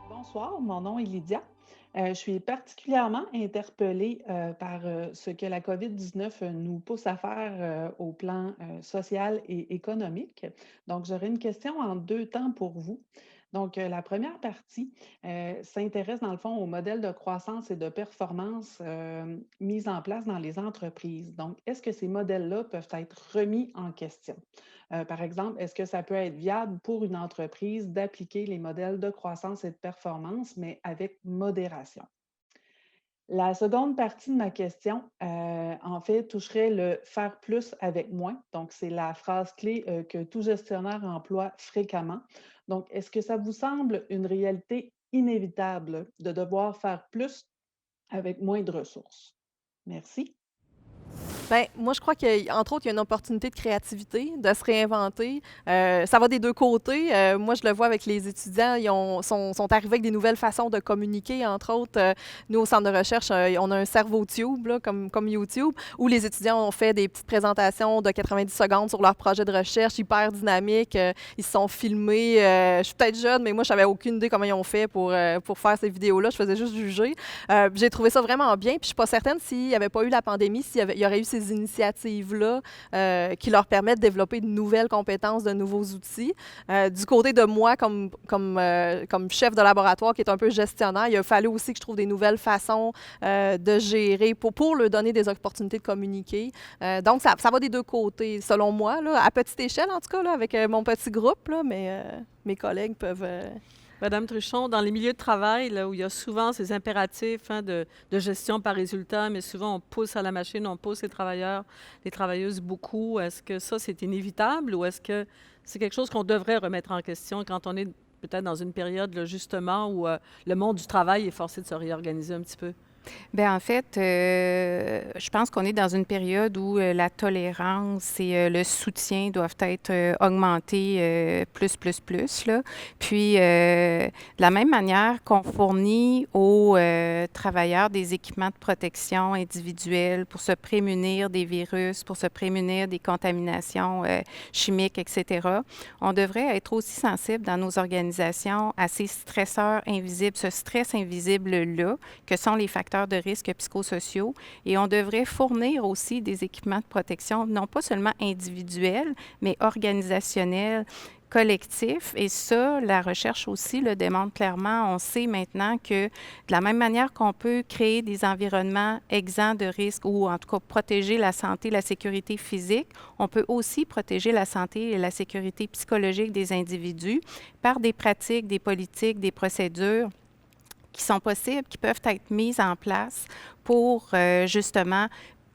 Bonsoir, mon nom est Lydia. Je suis particulièrement interpellée par ce que la COVID-19 nous pousse à faire au plan social et économique. Donc, j'aurais une question en 2 temps pour vous. Donc, la première partie s'intéresse dans le fond au modèle de croissance et de performance mis en place dans les entreprises. Donc, est-ce que ces modèles-là peuvent être remis en question? Par exemple, est-ce que ça peut être viable pour une entreprise d'appliquer les modèles de croissance et de performance, mais avec modération? La seconde partie de ma question, en fait, toucherait le faire plus avec moins. Donc, c'est la phrase clé que tout gestionnaire emploie fréquemment. Donc, est-ce que ça vous semble une réalité inévitable de devoir faire plus avec moins de ressources? Merci. Bien, moi, je crois qu'entre autres, il y a une opportunité de créativité, de se réinventer. Ça va des deux côtés. Moi, je le vois avec les étudiants. Ils sont arrivés avec des nouvelles façons de communiquer. Entre autres, nous, au Centre de recherche, on a un cerveau tube, là, comme YouTube, où les étudiants ont fait des petites présentations de 90 secondes sur leur projet de recherche, hyper dynamique. Ils se sont filmés. Je suis peut-être jeune, mais moi, je n'avais aucune idée comment ils ont fait pour faire ces vidéos-là. Je faisais juste juger. J'ai trouvé ça vraiment bien. Puis je ne suis pas certaine s'il n'y avait pas eu la pandémie, il y aurait eu ces ces initiatives-là qui leur permettent de développer de nouvelles compétences, de nouveaux outils. Du côté de moi, comme chef de laboratoire qui est un peu gestionnaire, il a fallu aussi que je trouve des nouvelles façons de gérer pour leur donner des opportunités de communiquer. Donc, ça va des deux côtés, selon moi, là, à petite échelle en tout cas, là, avec mon petit groupe, là, mais mes collègues peuvent... Madame Truchon, dans les milieux de travail, là, où il y a souvent ces impératifs de gestion par résultat, mais souvent on pousse à la machine, on pousse les travailleurs, les travailleuses beaucoup, est-ce que ça, c'est inévitable ou est-ce que c'est quelque chose qu'on devrait remettre en question quand on est peut-être dans une période, là, justement, où le monde du travail est forcé de se réorganiser un petit peu? Bien, en fait, je pense qu'on est dans une période où la tolérance et le soutien doivent être augmentés plus, là. Puis, de la même manière qu'on fournit aux travailleurs des équipements de protection individuelle pour se prémunir des virus, pour se prémunir des contaminations chimiques, etc., on devrait être aussi sensible dans nos organisations à ces stresseurs invisibles, ce stress invisible-là, que sont les facteurs de risques psychosociaux, et on devrait fournir aussi des équipements de protection, non pas seulement individuels, mais organisationnels, collectifs. Et ça, la recherche aussi le démontre clairement. On sait maintenant que de la même manière qu'on peut créer des environnements exempts de risques ou en tout cas protéger la santé, la sécurité physique, on peut aussi protéger la santé et la sécurité psychologique des individus par des pratiques, des politiques, des procédures qui sont possibles, qui peuvent être mises en place pour justement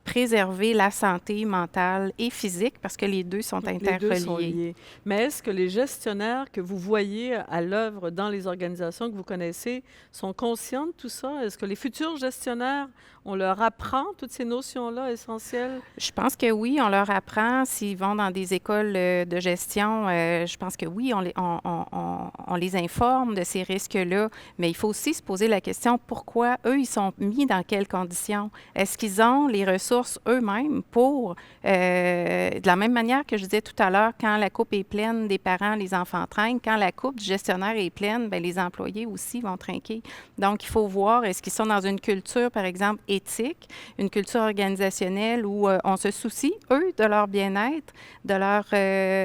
préserver la santé mentale et physique, parce que les deux sont interreliés. Les deux sont liés. Mais est-ce que les gestionnaires que vous voyez à l'œuvre dans les organisations que vous connaissez sont conscients de tout ça? Est-ce que les futurs gestionnaires, on leur apprend toutes ces notions-là essentielles? Je pense que oui, on leur apprend. S'ils vont dans des écoles de gestion, je pense que oui, on les informe de ces risques-là. Mais il faut aussi se poser la question, pourquoi eux, ils sont mis dans quelles conditions? Est-ce qu'ils ont les ressources eux-mêmes pour, de la même manière que je disais tout à l'heure, quand la coupe est pleine des parents, les enfants trinquent. Quand la coupe du gestionnaire est pleine, bien, les employés aussi vont trinquer. Donc, il faut voir, est-ce qu'ils sont dans une culture, par exemple, éthique, une culture organisationnelle où on se soucie, eux, de leur bien-être,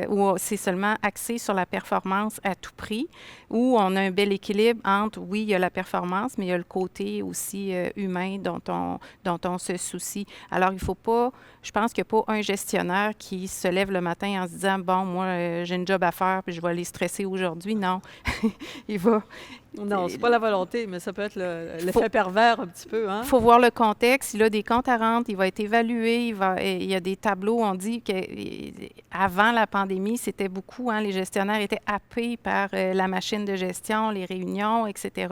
où c'est seulement axé sur la performance à tout prix, où on a un bel équilibre entre, oui, il y a la performance, mais il y a le côté aussi humain dont on se soucie. Alors, il ne faut pas, je pense qu'il n'y a pas un gestionnaire qui se lève le matin en se disant, bon, moi, j'ai une job à faire, puis je vais aller stresser aujourd'hui. Non, il va... Non, c'est pas la volonté, mais ça peut être l'effet pervers un petit peu. Il faut voir le contexte. Il a des comptes à rendre, il va être évalué, il y a des tableaux. On dit qu'avant la pandémie, c'était beaucoup, les gestionnaires étaient happés par la machine de gestion, les réunions, etc.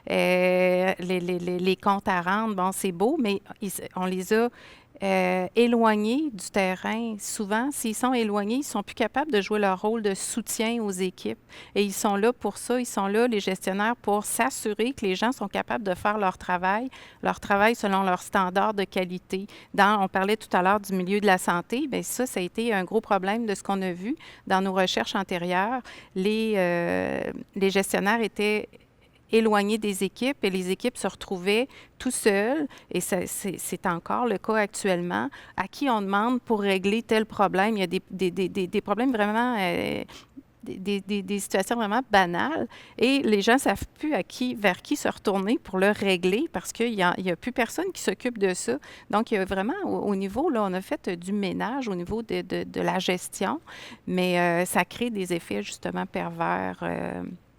Les comptes à rendre, bon, c'est beau, mais on les a éloignés du terrain. Souvent, s'ils sont éloignés, ils ne sont plus capables de jouer leur rôle de soutien aux équipes. Et ils sont là pour ça. Ils sont là, les gestionnaires, pour s'assurer que les gens sont capables de faire leur travail selon leurs standards de qualité. On parlait tout à l'heure du milieu de la santé. Bien, ça a été un gros problème de ce qu'on a vu dans nos recherches antérieures. Les gestionnaires étaient éloignés des équipes et les équipes se retrouvaient tout seuls, et c'est encore le cas actuellement, à qui on demande pour régler tel problème. Il y a des problèmes vraiment, des situations vraiment banales, et les gens ne savent plus vers qui se retourner pour le régler, parce qu'il n'y a plus personne qui s'occupe de ça. Donc, il y a vraiment, au niveau, là, on a fait du ménage au niveau de la gestion, mais ça crée des effets justement pervers.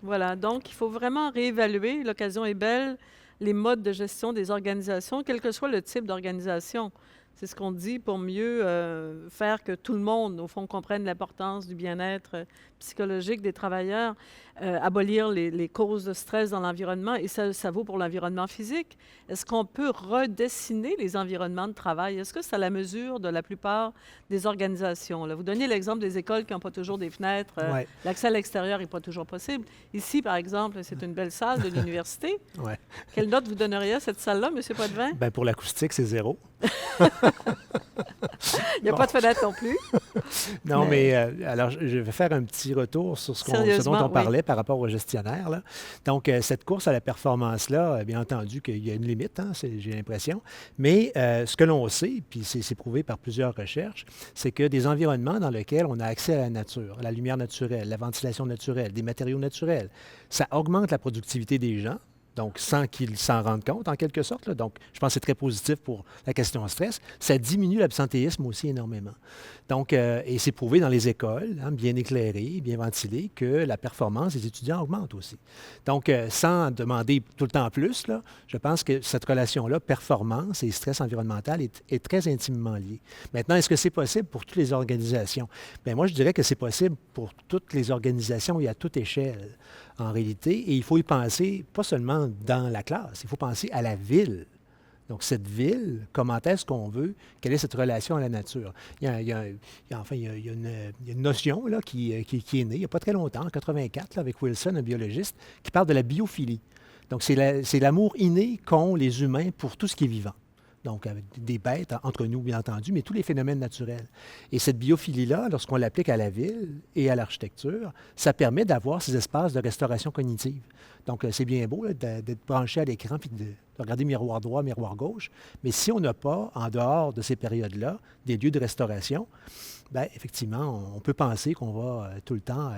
Voilà, donc il faut vraiment réévaluer, l'occasion est belle, les modes de gestion des organisations, quel que soit le type d'organisation. C'est ce qu'on dit pour mieux faire que tout le monde, au fond, comprenne l'importance du bien-être psychologique des travailleurs, abolir les causes de stress dans l'environnement, et ça vaut pour l'environnement physique. Est-ce qu'on peut redessiner les environnements de travail? Est-ce que c'est à la mesure de la plupart des organisations? Là, vous donnez l'exemple des écoles qui n'ont pas toujours des fenêtres, Ouais. l'accès à l'extérieur n'est pas toujours possible. Ici, par exemple, c'est une belle salle de l'université. Ouais. Quelle note vous donneriez à cette salle-là, M. Potvin? Bien, pour l'acoustique, c'est 0. Il n'y a Bon. pas de fenêtre non plus. Non, Mais- mais alors, je vais faire un petit retour sur ce dont Sérieusement, on oui. parlait par rapport aux gestionnaires, là. Donc, cette course à la performance-là, bien entendu qu'il y a une limite, hein, j'ai l'impression. Mais ce que l'on sait, puis c'est prouvé par plusieurs recherches, c'est que des environnements dans lesquels on a accès à la nature, à la lumière naturelle, la ventilation naturelle, des matériaux naturels, ça augmente la productivité des gens. Donc, sans qu'ils s'en rendent compte, en quelque sorte, là. Donc, je pense que c'est très positif pour la question stress. Ça diminue l'absentéisme aussi énormément. Donc, et c'est prouvé dans les écoles, hein, bien éclairées, bien ventilées, que la performance des étudiants augmente aussi. Donc, sans demander tout le temps plus, là, je pense que cette relation-là, performance et stress environnemental, est très intimement liée. Maintenant, est-ce que c'est possible pour toutes les organisations? Bien, moi, je dirais que c'est possible pour toutes les organisations et à toute échelle, en réalité. Et il faut y penser, pas seulement dans la classe, il faut penser à la ville. Donc, cette ville, comment est-ce qu'on veut, quelle est cette relation à la nature? Il y a une notion là, qui est née il n'y a pas très longtemps, en 84, là, avec Wilson, un biologiste, qui parle de la biophilie. Donc, c'est l'amour inné qu'ont les humains pour tout ce qui est vivant. Donc, avec des bêtes, entre nous, bien entendu, mais tous les phénomènes naturels. Et cette biophilie-là, lorsqu'on l'applique à la ville et à l'architecture, ça permet d'avoir ces espaces de restauration cognitive. Donc, c'est bien beau là, d'être branché à l'écran puis de regarder miroir droit, miroir gauche, mais si on n'a pas, en dehors de ces périodes-là, des lieux de restauration, bien, effectivement, on peut penser qu'on va tout le temps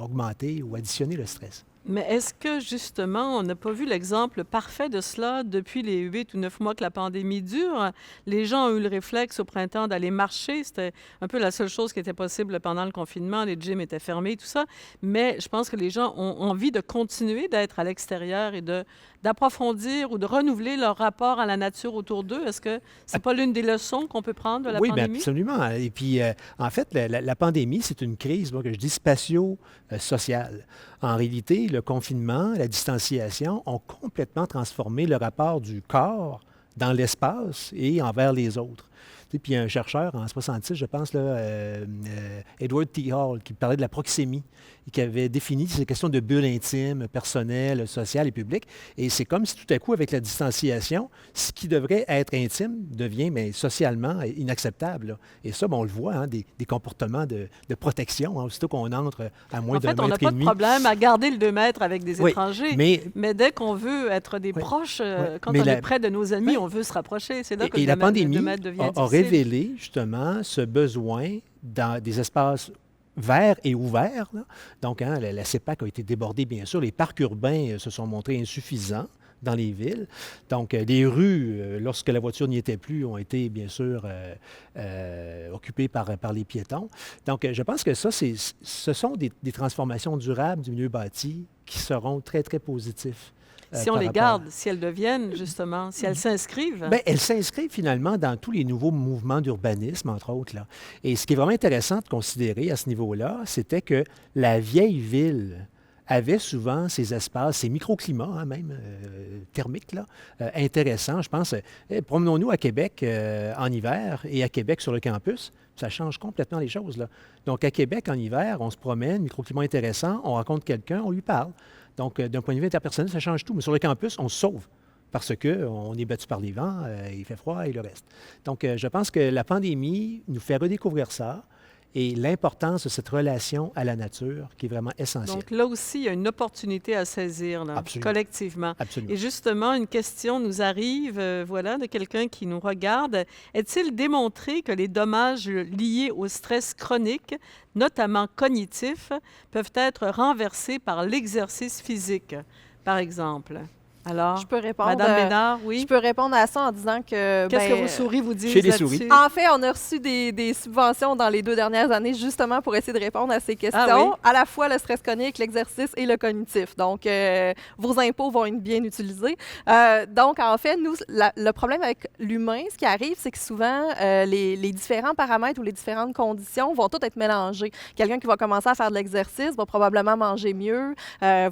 augmenter ou additionner le stress. Mais est-ce que, justement, on n'a pas vu l'exemple parfait de cela depuis les 8 ou 9 mois que la pandémie dure? Les gens ont eu le réflexe au printemps d'aller marcher. C'était un peu la seule chose qui était possible pendant le confinement. Les gyms étaient fermés, tout ça. Mais je pense que les gens ont envie de continuer d'être à l'extérieur et d'approfondir ou de renouveler leur rapport à la nature autour d'eux. Est-ce que c'est pas l'une des leçons qu'on peut prendre de la Oui, bien pandémie? absolument. Et puis, en fait, la pandémie, c'est une crise, moi, que je dis spatio-sociale. En réalité, le confinement, la distanciation ont complètement transformé le rapport du corps dans l'espace et envers les autres. Tu sais, puis il y a un chercheur en 66, je pense, là, Edward T. Hall, qui parlait de la proxémie et qui avait défini ces questions de bulle intime, personnelle, sociale et publique. Et c'est comme si tout à coup, avec la distanciation, ce qui devrait être intime devient mais, socialement inacceptable, là. Et ça, on le voit, hein, des comportements de protection, hein, aussitôt qu'on entre à moins En d'un fait, on n'a mètre et pas de demi. problème à garder le 2 mètres avec des Oui, étrangers. mais Mais dès qu'on veut être des Oui, proches, oui. quand Mais on la- est près de nos amis, Oui. on veut se rapprocher. C'est là que Et le la 2 pandémie mètres devient a difficile. révélé justement ce besoin dans des espaces verts et ouverts, là. Donc, hein, la CEPAC a été débordée, bien sûr. Les parcs urbains se sont montrés insuffisants dans les villes. Donc, les rues, lorsque la voiture n'y était plus, ont été, bien sûr, occupées par les piétons. Donc, je pense que ça, ce sont des transformations durables du milieu bâti qui seront très, très positifs. Si on par les rapport garde, si elles deviennent, justement, si elles s'inscrivent. Bien, elle s'inscrit finalement dans tous les nouveaux mouvements d'urbanisme, entre autres, là. Et ce qui est vraiment intéressant de considérer à ce niveau-là, c'était que la vieille ville avait souvent ces espaces, ces microclimats, hein, même thermiques, là, intéressants. Je pense, promenons-nous à Québec en hiver et à Québec sur le campus. Ça change complètement les choses, là. Donc, à Québec, en hiver, on se promène, microclimat intéressant, on rencontre quelqu'un, on lui parle. Donc, d'un point de vue interpersonnel, ça change tout. Mais sur le campus, on se sauve parce qu'on est battu par les vents, il fait froid et le reste. Donc, je pense que la pandémie nous fait redécouvrir ça et l'importance de cette relation à la nature qui est vraiment essentielle. Donc là aussi, il y a une opportunité à saisir, là, Absolument. collectivement. Absolument. Et justement, une question nous arrive, voilà, de quelqu'un qui nous regarde. Est-il démontré que les dommages liés au stress chronique, notamment cognitif, peuvent être renversés par l'exercice physique, par exemple? Alors, Je peux répondre. Madame Bénard, oui? Je peux répondre à ça en disant que. Qu'est-ce ben, que vos souris vous disent chez les là-dessus? souris. En fait, on a reçu des subventions dans les 2 dernières années justement pour essayer de répondre à ces questions. Ah oui? À la fois le stress chronique, l'exercice et le cognitif. Donc, vos impôts vont être bien utilisés. Donc, en fait, nous, le problème avec l'humain, ce qui arrive, c'est que souvent, les différents paramètres ou les différentes conditions vont toutes être mélangées. Quelqu'un qui va commencer à faire de l'exercice va probablement manger mieux, va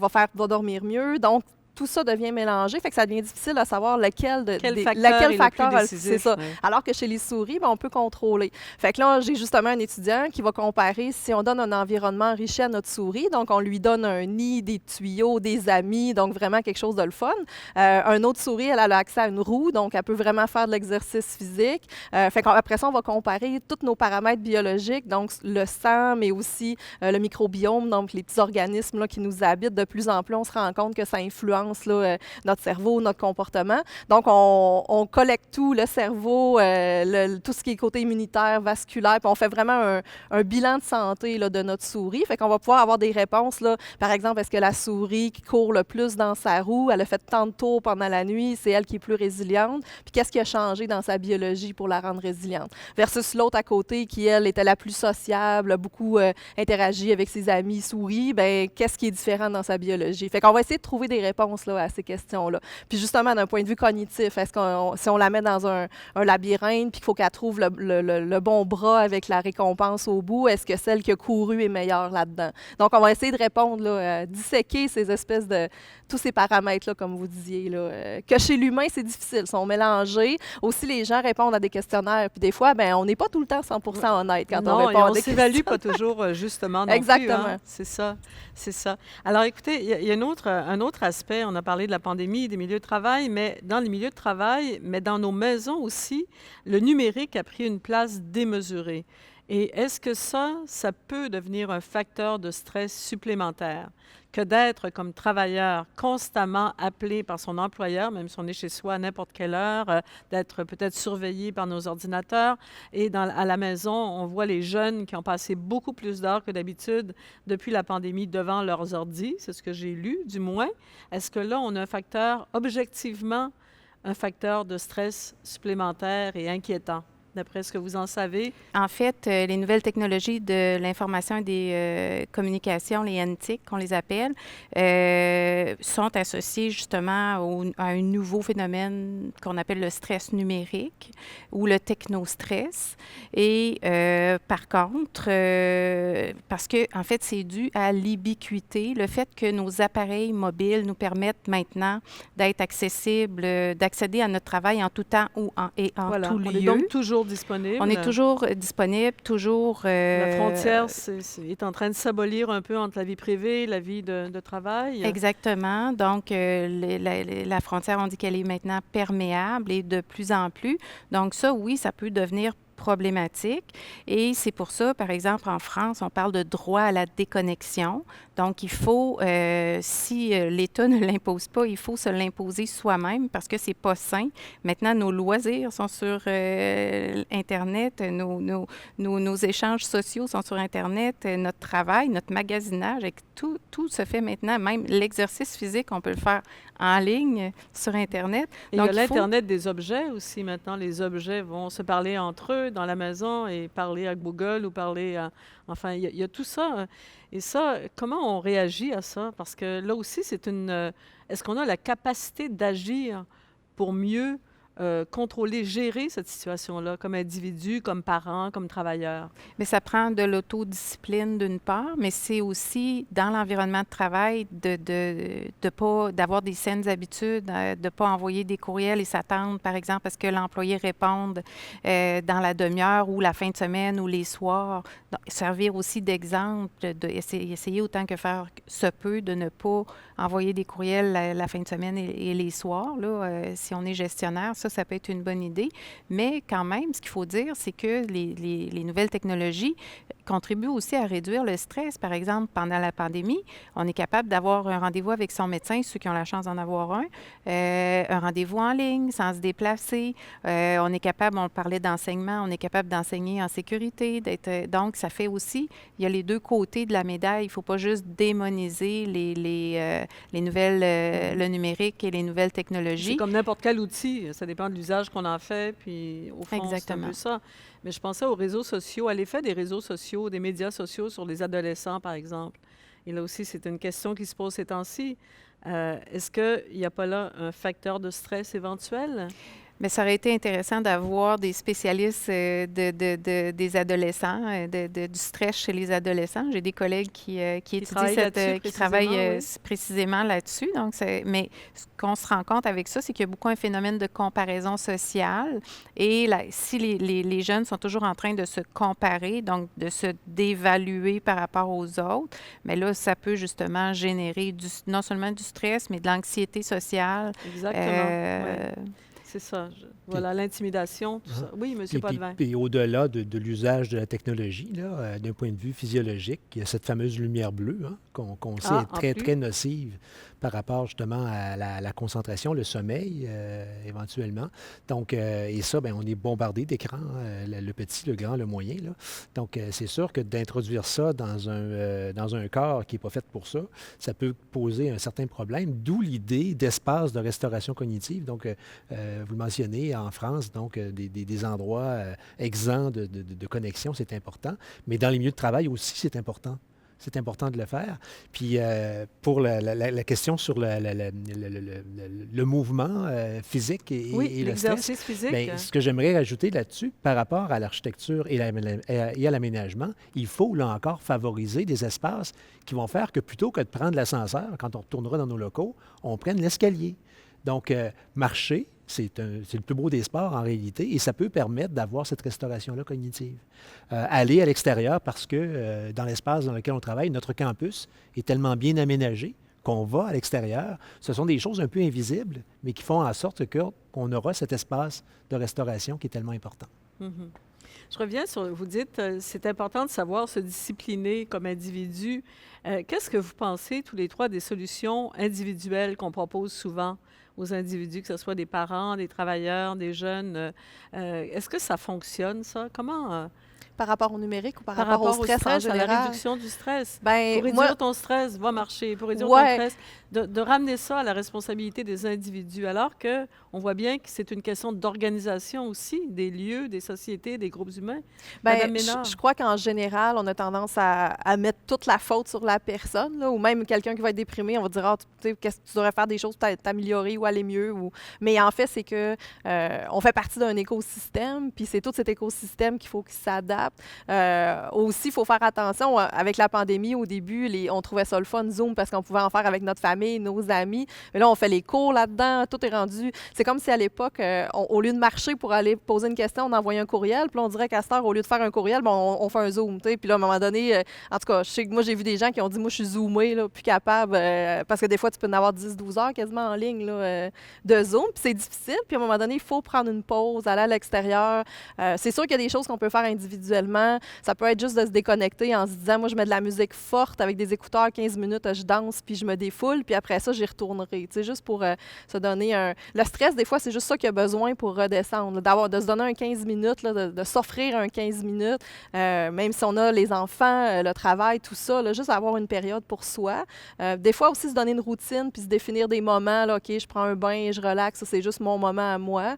dormir mieux. Donc, tout ça devient mélangé, fait que ça devient difficile à savoir lequel Quel facteur lequel est le facteur plus a décisif, c'est ça. ouais. Alors que chez les souris, ben, on peut contrôler. Fait que là, j'ai justement un étudiant qui va comparer si on donne un environnement enrichi à notre souris, donc on lui donne un nid, des tuyaux, des amis, donc vraiment quelque chose de le fun. Un autre souris, elle a accès à une roue, donc elle peut vraiment faire de l'exercice physique. Fait qu'après ça, on va comparer tous nos paramètres biologiques, donc le sang, mais aussi le microbiome, donc les petits organismes là, qui nous habitent. De plus en plus, on se rend compte que ça influence là, notre cerveau, notre comportement. Donc, on collecte tout, le cerveau, tout ce qui est côté immunitaire, vasculaire, puis on fait vraiment un bilan de santé là, de notre souris. Fait qu'on va pouvoir avoir des réponses. Là. Par exemple, est-ce que la souris qui court le plus dans sa roue, elle a fait tant de tours pendant la nuit, c'est elle qui est plus résiliente? Puis qu'est-ce qui a changé dans sa biologie pour la rendre résiliente? Versus l'autre à côté qui, elle, était la plus sociable, a beaucoup interagi avec ses amis souris, ben qu'est-ce qui est différent dans sa biologie? Fait qu'on va essayer de trouver des réponses là, à ces questions-là. Puis justement, d'un point de vue cognitif, est-ce qu'on, si on la met dans un labyrinthe puis qu'il faut qu'elle trouve le bon bras avec la récompense au bout, est-ce que celle qui a couru est meilleure là-dedans? Donc, on va essayer de répondre, là, disséquer ces espèces de... tous ces paramètres-là, comme vous disiez, là, que chez l'humain, c'est difficile, ils sont mélangés. Aussi, les gens répondent à des questionnaires, puis des fois, ben, on n'est pas tout le temps 100% honnête quand on Non, répond et à on des s'évalue questions. pas toujours justement non Exactement. plus. Hein? C'est ça, c'est ça. Alors écoutez, il y a un autre aspect, on a parlé de la pandémie, des milieux de travail, mais dans les milieux de travail, mais dans nos maisons aussi, le numérique a pris une place démesurée. Et est-ce que ça peut devenir un facteur de stress supplémentaire que d'être comme travailleur constamment appelé par son employeur, même si on est chez soi à n'importe quelle heure, d'être peut-être surveillé par nos ordinateurs. Et à la maison, on voit les jeunes qui ont passé beaucoup plus d'heures que d'habitude depuis la pandémie devant leurs ordis, c'est ce que j'ai lu du moins. Est-ce que là, on a un facteur, objectivement, un facteur de stress supplémentaire et inquiétant, d'après ce que vous en savez? En fait, les nouvelles technologies de l'information et des communications, les NTIC, qu'on les appelle, sont associées justement à un nouveau phénomène qu'on appelle le stress numérique ou le technostress. Et par contre, parce que en fait, c'est dû à l'ubiquité, le fait que nos appareils mobiles nous permettent maintenant d'être accessibles, d'accéder à notre travail en tout temps et en Voilà, tout on lieu. est donc toujours disponible. On est toujours disponible, toujours... La frontière est en train de s'abolir un peu entre la vie privée et la vie de travail. Exactement. Donc, la frontière, on dit qu'elle est maintenant perméable et de plus en plus. Donc ça, oui, ça peut devenir problématique. Et c'est pour ça, par exemple, en France, on parle de droit à la déconnexion. Donc, il faut, si l'État ne l'impose pas, il faut se l'imposer soi-même parce que c'est pas sain. Maintenant, nos loisirs sont sur Internet, nos échanges sociaux sont sur Internet, notre travail, notre magasinage, tout se fait maintenant. Même l'exercice physique, on peut le faire en ligne sur Internet. Et donc, il y a l'Internet des objets aussi maintenant. Les objets vont se parler entre eux dans la maison et parler à Google ou parler à... Enfin, il y a tout ça. Et ça, comment on réagit à ça? Parce que là aussi, c'est une... Est-ce qu'on a la capacité d'agir pour mieux contrôler, gérer cette situation-là comme individu, comme parent, comme travailleur? Mais ça prend de l'autodiscipline d'une part, mais c'est aussi dans l'environnement de travail de pas d'avoir des saines habitudes, de pas envoyer des courriels et s'attendre, par exemple, à ce que l'employé réponde dans la demi-heure ou la fin de semaine ou les soirs. Donc, servir aussi d'exemple, essayer autant que faire se peut de ne pas envoyer des courriels la fin de semaine et les soirs, là, si on est gestionnaire. Ça peut être une bonne idée. Mais quand même, ce qu'il faut dire, c'est que les nouvelles technologies contribuent aussi à réduire le stress. Par exemple, pendant la pandémie, on est capable d'avoir un rendez-vous avec son médecin, ceux qui ont la chance d'en avoir un rendez-vous en ligne, sans se déplacer. On est capable, on parlait d'enseignement, on est capable d'enseigner en sécurité. Donc, ça fait aussi, il y a les deux côtés de la médaille. Il ne faut pas juste démoniser les nouvelles, le numérique et les nouvelles technologies. C'est comme n'importe quel outil. Ça dépend de l'usage qu'on en fait, puis au fond, c'est un peu ça. Mais je pensais aux réseaux sociaux, à l'effet des réseaux sociaux, des médias sociaux sur les adolescents, par exemple. Et là aussi, c'est une question qui se pose ces temps-ci. Est-ce qu'il n'y a pas là un facteur de stress éventuel? Mais ça aurait été intéressant d'avoir des spécialistes des adolescents, du stress chez les adolescents. J'ai des collègues qui travaillent précisément là-dessus. Donc, mais ce qu'on se rend compte avec ça, c'est qu'il y a beaucoup un phénomène de comparaison sociale. Et si les jeunes sont toujours en train de se comparer, donc de se dévaluer par rapport aux autres, mais là, ça peut justement générer non seulement du stress, mais de l'anxiété sociale. Exactement. C'est ça. Voilà, l'intimidation, tout ça. Oui, M. Potvin. Puis au-delà de l'usage de la technologie, d'un point de vue physiologique, il y a cette fameuse lumière bleue qu'on sait est très, très nocive par rapport justement à la concentration, le sommeil, éventuellement. Donc, et ça, on est bombardé d'écrans, le petit, le grand, le moyen. Là. Donc, c'est sûr que d'introduire ça dans un corps qui n'est pas fait pour ça, ça peut poser un certain problème, d'où l'idée d'espace de restauration cognitive. Donc, vous le mentionnez, en France, donc des endroits exempts de connexion, c'est important. Mais dans les milieux de travail aussi, c'est important. C'est important de le faire. Puis pour la question sur le mouvement physique et le stress, l'exercice physique. Ce que j'aimerais rajouter là-dessus, par rapport à l'architecture et à l'aménagement, il faut, là encore, favoriser des espaces qui vont faire que plutôt que de prendre l'ascenseur, quand on retournera dans nos locaux, on prenne l'escalier. Donc, marcher, c'est le plus beau des sports en réalité et ça peut permettre d'avoir cette restauration-là cognitive. Aller à l'extérieur parce que dans l'espace dans lequel on travaille, notre campus est tellement bien aménagé qu'on va à l'extérieur. Ce sont des choses un peu invisibles, mais qui font en sorte qu'on aura cet espace de restauration qui est tellement important. Mm-hmm. Je reviens sur, vous dites, c'est important de savoir se discipliner comme individu. Qu'est-ce que vous pensez, tous les trois, des solutions individuelles qu'on propose souvent aux individus, que ce soit des parents, des travailleurs, des jeunes? Est-ce que ça fonctionne, ça? Comment... Par rapport au numérique ou par rapport au stress en général? À la réduction du stress. Ben, pour réduire ton stress, va marcher. Pour réduire ton stress, de ramener ça à la responsabilité des individus. Alors qu'on voit bien que c'est une question d'organisation aussi, des lieux, des sociétés, des groupes humains. Ben, je crois qu'en général, on a tendance à mettre toute la faute sur la personne, là, ou même quelqu'un qui va être déprimé, on va dire qu'est-ce que tu devrais faire des choses pour t'améliorer ou aller mieux. Mais en fait, c'est que on fait partie d'un écosystème, puis c'est tout cet écosystème qu'il faut qu'il s'adapte. Aussi, il faut faire attention. Avec la pandémie, au début, on trouvait ça le fun, Zoom, parce qu'on pouvait en faire avec notre famille, nos amis. Mais là, on fait les cours là-dedans, tout est rendu. C'est comme si à l'époque, au lieu de marcher pour aller poser une question, on envoyait un courriel. Puis là, on dirait qu'à cette heure, au lieu de faire un courriel, on fait un Zoom. T'sais. Puis là, à un moment donné, en tout cas, je sais que moi, j'ai vu des gens qui ont dit, moi, je suis zoomée, là, plus capable. Parce que des fois, tu peux en avoir 10-12 heures quasiment en ligne là, de Zoom. Puis c'est difficile. Puis à un moment donné, il faut prendre une pause, aller à l'extérieur. C'est sûr qu'il y a des choses qu'on peut faire individuellement. Ça peut être juste de se déconnecter en se disant, moi, je mets de la musique forte avec des écouteurs, 15 minutes, je danse, puis je me défoule, puis après ça, j'y retournerai. Tu sais, juste pour se donner un... Le stress, des fois, c'est juste ça qu'il y a besoin pour redescendre, de se donner un 15 minutes, là, de s'offrir un 15 minutes, même si on a les enfants, le travail, tout ça, là, juste avoir une période pour soi. Des fois aussi, se donner une routine, puis se définir des moments, là, OK, je prends un bain, je relaxe, ça, c'est juste mon moment à moi.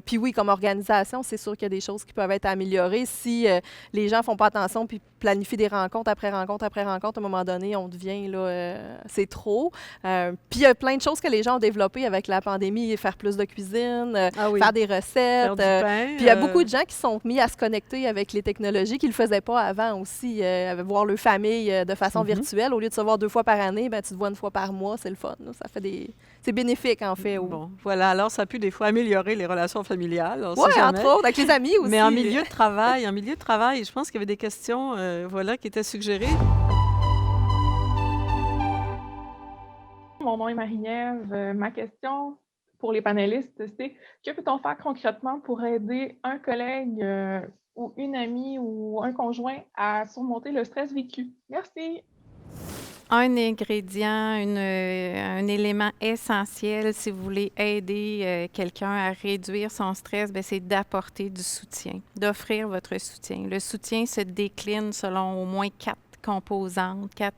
Puis oui, comme organisation, c'est sûr qu'il y a des choses qui peuvent être améliorées si les gens font pas attention puis planifient des rencontres après rencontre après rencontre. À un moment donné, on devient, là, c'est trop. Puis il y a plein de choses que les gens ont développées avec la pandémie, faire plus de cuisine, faire des recettes. Faire du pain, puis il y a beaucoup de gens qui sont mis à se connecter avec les technologies qu'ils ne le faisaient pas avant aussi. Voir leur famille de façon virtuelle. Au lieu de se voir 2 fois par année, ben, tu te vois 1 fois par mois, c'est le fun. Là. Ça fait des... C'est bénéfique, en fait. Bon, voilà. Alors, ça a pu des fois améliorer les relations familiales. Oui, entre autres, avec les amis aussi. Mais en milieu de travail, je pense qu'il y avait des questions qui étaient suggérées. Mon nom est Marie-Ève. Ma question pour les panélistes, c'est que peut-on faire concrètement pour aider un collègue ou une amie ou un conjoint à surmonter le stress vécu? Merci. Un ingrédient, un élément essentiel si vous voulez aider quelqu'un à réduire son stress, c'est d'apporter du soutien, d'offrir votre soutien. Le soutien se décline selon au moins 4 composantes, 4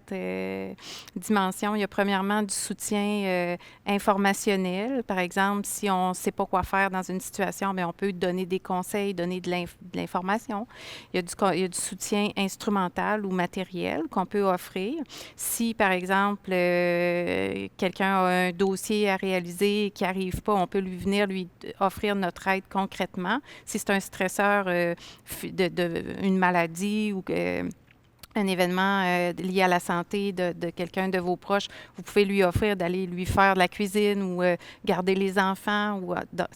dimensions. Il y a premièrement du soutien informationnel. Par exemple, si on ne sait pas quoi faire dans une situation, bien, on peut donner des conseils, donner de l'information. Il y a du soutien instrumental ou matériel qu'on peut offrir. Si, par exemple, quelqu'un a un dossier à réaliser qui n'arrive pas, on peut venir lui offrir notre aide concrètement. Si c'est un stresseur, une maladie ou un événement lié à la santé de quelqu'un de vos proches, vous pouvez lui offrir d'aller lui faire de la cuisine ou garder les enfants.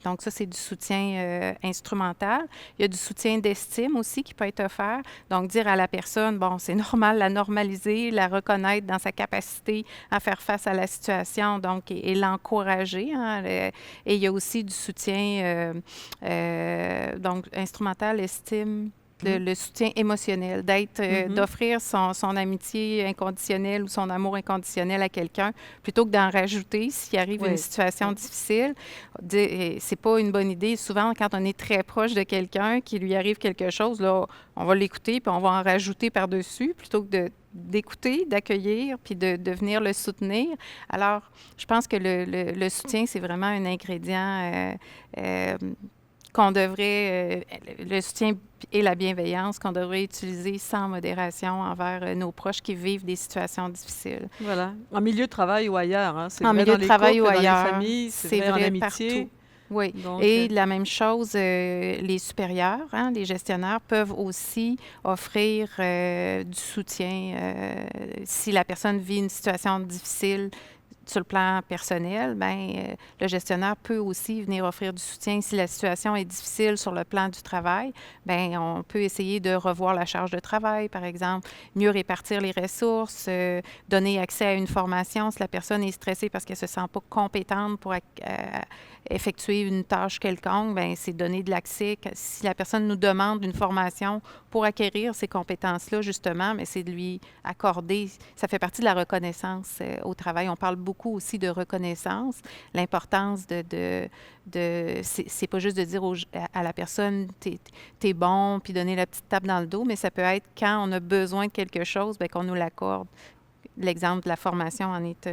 Donc ça, c'est du soutien instrumental. Il y a du soutien d'estime aussi qui peut être offert. Donc dire à la personne, bon, c'est normal, la normaliser, la reconnaître dans sa capacité à faire face à la situation, donc, et l'encourager. Hein, et il y a aussi du soutien donc instrumental, estime, le soutien émotionnel, d'offrir son amitié inconditionnelle ou son amour inconditionnel à quelqu'un, plutôt que d'en rajouter s'il arrive une situation difficile. C'est pas une bonne idée. Souvent, quand on est très proche de quelqu'un, qui lui arrive quelque chose, là, on va l'écouter, puis on va en rajouter par-dessus, plutôt que d'écouter, d'accueillir, puis de venir le soutenir. Alors, je pense que le soutien, c'est vraiment un ingrédient qu'on devrait, le soutien et la bienveillance qu'on devrait utiliser sans modération envers nos proches qui vivent des situations difficiles. Voilà. En milieu de travail ou ailleurs. Hein. C'est en vrai milieu dans de travail couples, ou ailleurs. dans les familles, c'est vrai en amitié. Partout. Oui. Donc, et la même chose, les supérieurs, hein, les gestionnaires peuvent aussi offrir du soutien si la personne vit une situation difficile sur le plan personnel, bien, le gestionnaire peut aussi venir offrir du soutien. Si la situation est difficile sur le plan du travail, bien, on peut essayer de revoir la charge de travail, par exemple, mieux répartir les ressources, donner accès à une formation si la personne est stressée parce qu'elle ne se sent pas compétente pour effectuer une tâche quelconque, bien, c'est donner de l'accès. Si la personne nous demande une formation pour acquérir ces compétences-là, justement, mais c'est de lui accorder. Ça fait partie de la reconnaissance au travail. On parle beaucoup aussi de reconnaissance, l'importance c'est pas juste de dire à la personne t'es bon, puis donner la petite tape dans le dos, mais ça peut être quand on a besoin de quelque chose, bien, qu'on nous l'accorde. L'exemple de la formation en est